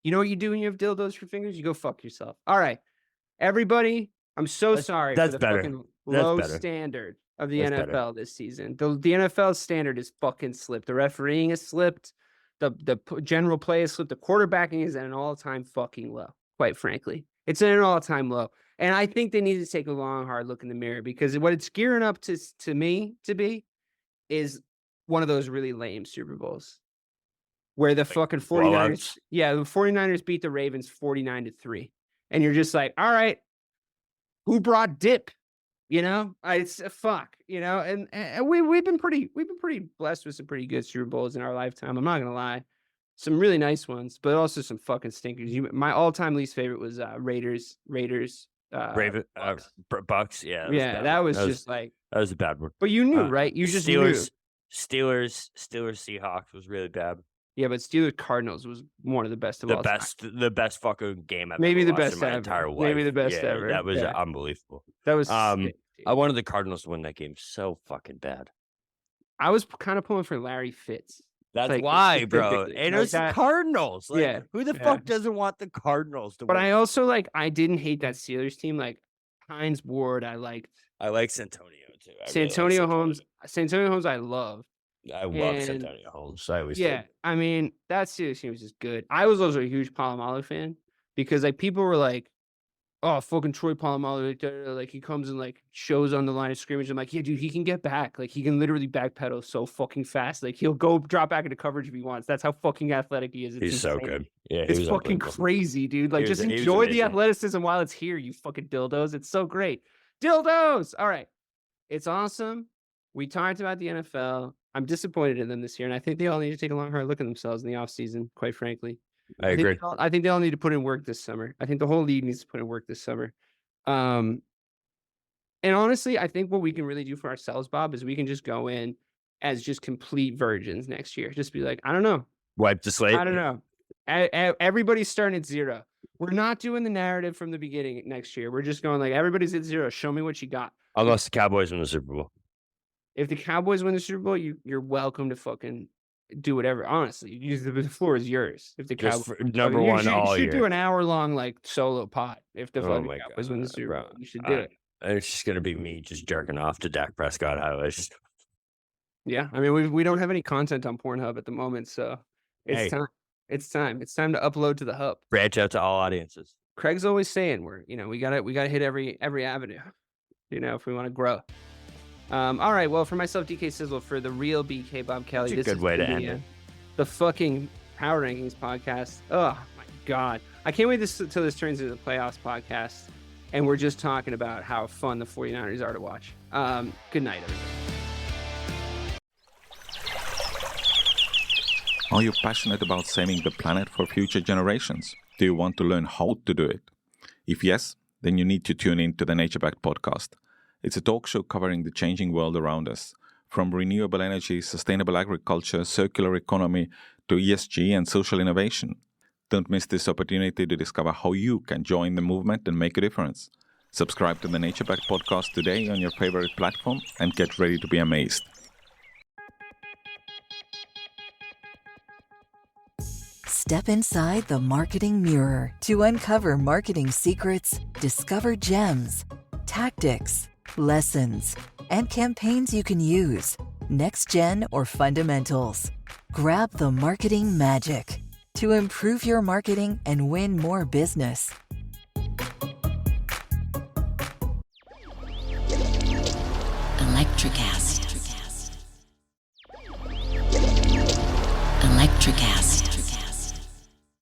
You know what you do when you have dildos for fingers? You go fuck yourself. All right. Everybody, I'm so sorry for the fucking low standard of the NFL this season. The NFL standard is fucking slipped. The refereeing has slipped. The general play has slipped. The quarterbacking is at an all-time fucking low, quite frankly. It's at an all-time low. And I think they need to take a long, hard look in the mirror, because what it's gearing up to me to be is one of those really lame Super Bowls where the fucking 49ers, the 49ers beat the Ravens 49-3. And you're just like, all right, who brought dip? You know, it's fuck. You know, and we've been pretty blessed with some pretty good Super Bowls in our lifetime. I'm not gonna lie, some really nice ones, but also some fucking stinkers. My all-time least favorite was Raiders. Bucks. Bucks. Yeah, Yeah, that was just like that was a bad one. But you knew, right? You just knew. Steelers, Seahawks was really bad. Yeah, but Steelers Cardinals was one of the best of all time. The best fucking game I've Maybe ever the watched best in my ever. entire life. Maybe the best Yeah, ever. That was unbelievable. That was. I wanted the Cardinals to win that game so fucking bad. I was kind of pulling for Larry Fitz. That's like, why, bro. And it was the Cardinals. Like, yeah. Who the fuck doesn't want the Cardinals to win? But I also I didn't hate that Steelers team. Like Hines Ward, I liked. I like Santonio too. Santonio Holmes, I love. I love Santonio Holmes. I always did. I mean, that Steelers team was just good. I was also a huge Polamalu fan because like people were like, "Oh, fucking Troy Polamalu, like he comes and like shows on the line of scrimmage." I'm like, "Yeah, dude, he can get back. Like he can literally backpedal so fucking fast. Like he'll go drop back into coverage if he wants. That's how fucking athletic he is. It's He's insane. so good. Yeah, it's fucking crazy, dude. Like just enjoy the athleticism while it's here. You fucking dildos. It's so great, dildos. All right, it's awesome. We talked about the NFL. I'm disappointed in them this year, and I think they all need to take a long, hard look at themselves in the offseason, quite frankly. I agree. I think they all need to put in work this summer. I think the whole league needs to put in work this summer. And honestly, I think what we can really do for ourselves, Bob, is we can just go in as just complete virgins next year. Just be like, I don't know. Wipe the slate. I don't know. Everybody's starting at zero. We're not doing the narrative from the beginning next year. We're just going like, everybody's at zero. Show me what you got. Unless the Cowboys win the Super Bowl. If the Cowboys win the Super Bowl, you're welcome to fucking do whatever. Honestly, the floor is yours. If the Cowboys number one all year, you should do an hour-long like solo pod. If the Cowboys win the Super Bowl, you should do it. It's just gonna be me just jerking off to Dak Prescott highlights. Yeah, I mean we don't have any content on Pornhub at the moment, so it's time. It's time. It's time to upload to the hub. Branch out to all audiences. Craig's always saying we gotta hit every avenue. If we want to grow. All right. Well, for myself, DK Sizzle, for the real BK Bob Kelly, this is a good way to end it. The fucking Power Rankings podcast. Oh my God. I can't wait till this turns into the playoffs podcast. And we're just talking about how fun the 49ers are to watch. Good night, everybody. Are you passionate about saving the planet for future generations? Do you want to learn how to do it? If yes, then you need to tune in to the Nature Backed podcast. It's a talk show covering the changing world around us, from renewable energy, sustainable agriculture, circular economy, to ESG and social innovation. Don't miss this opportunity to discover how you can join the movement and make a difference. Subscribe to the Nature Backed podcast today on your favorite platform and get ready to be amazed. Step inside the marketing mirror to uncover marketing secrets, discover gems, tactics, lessons, and campaigns you can use, next gen or fundamentals. Grab the marketing magic to improve your marketing and win more business. Electric acid.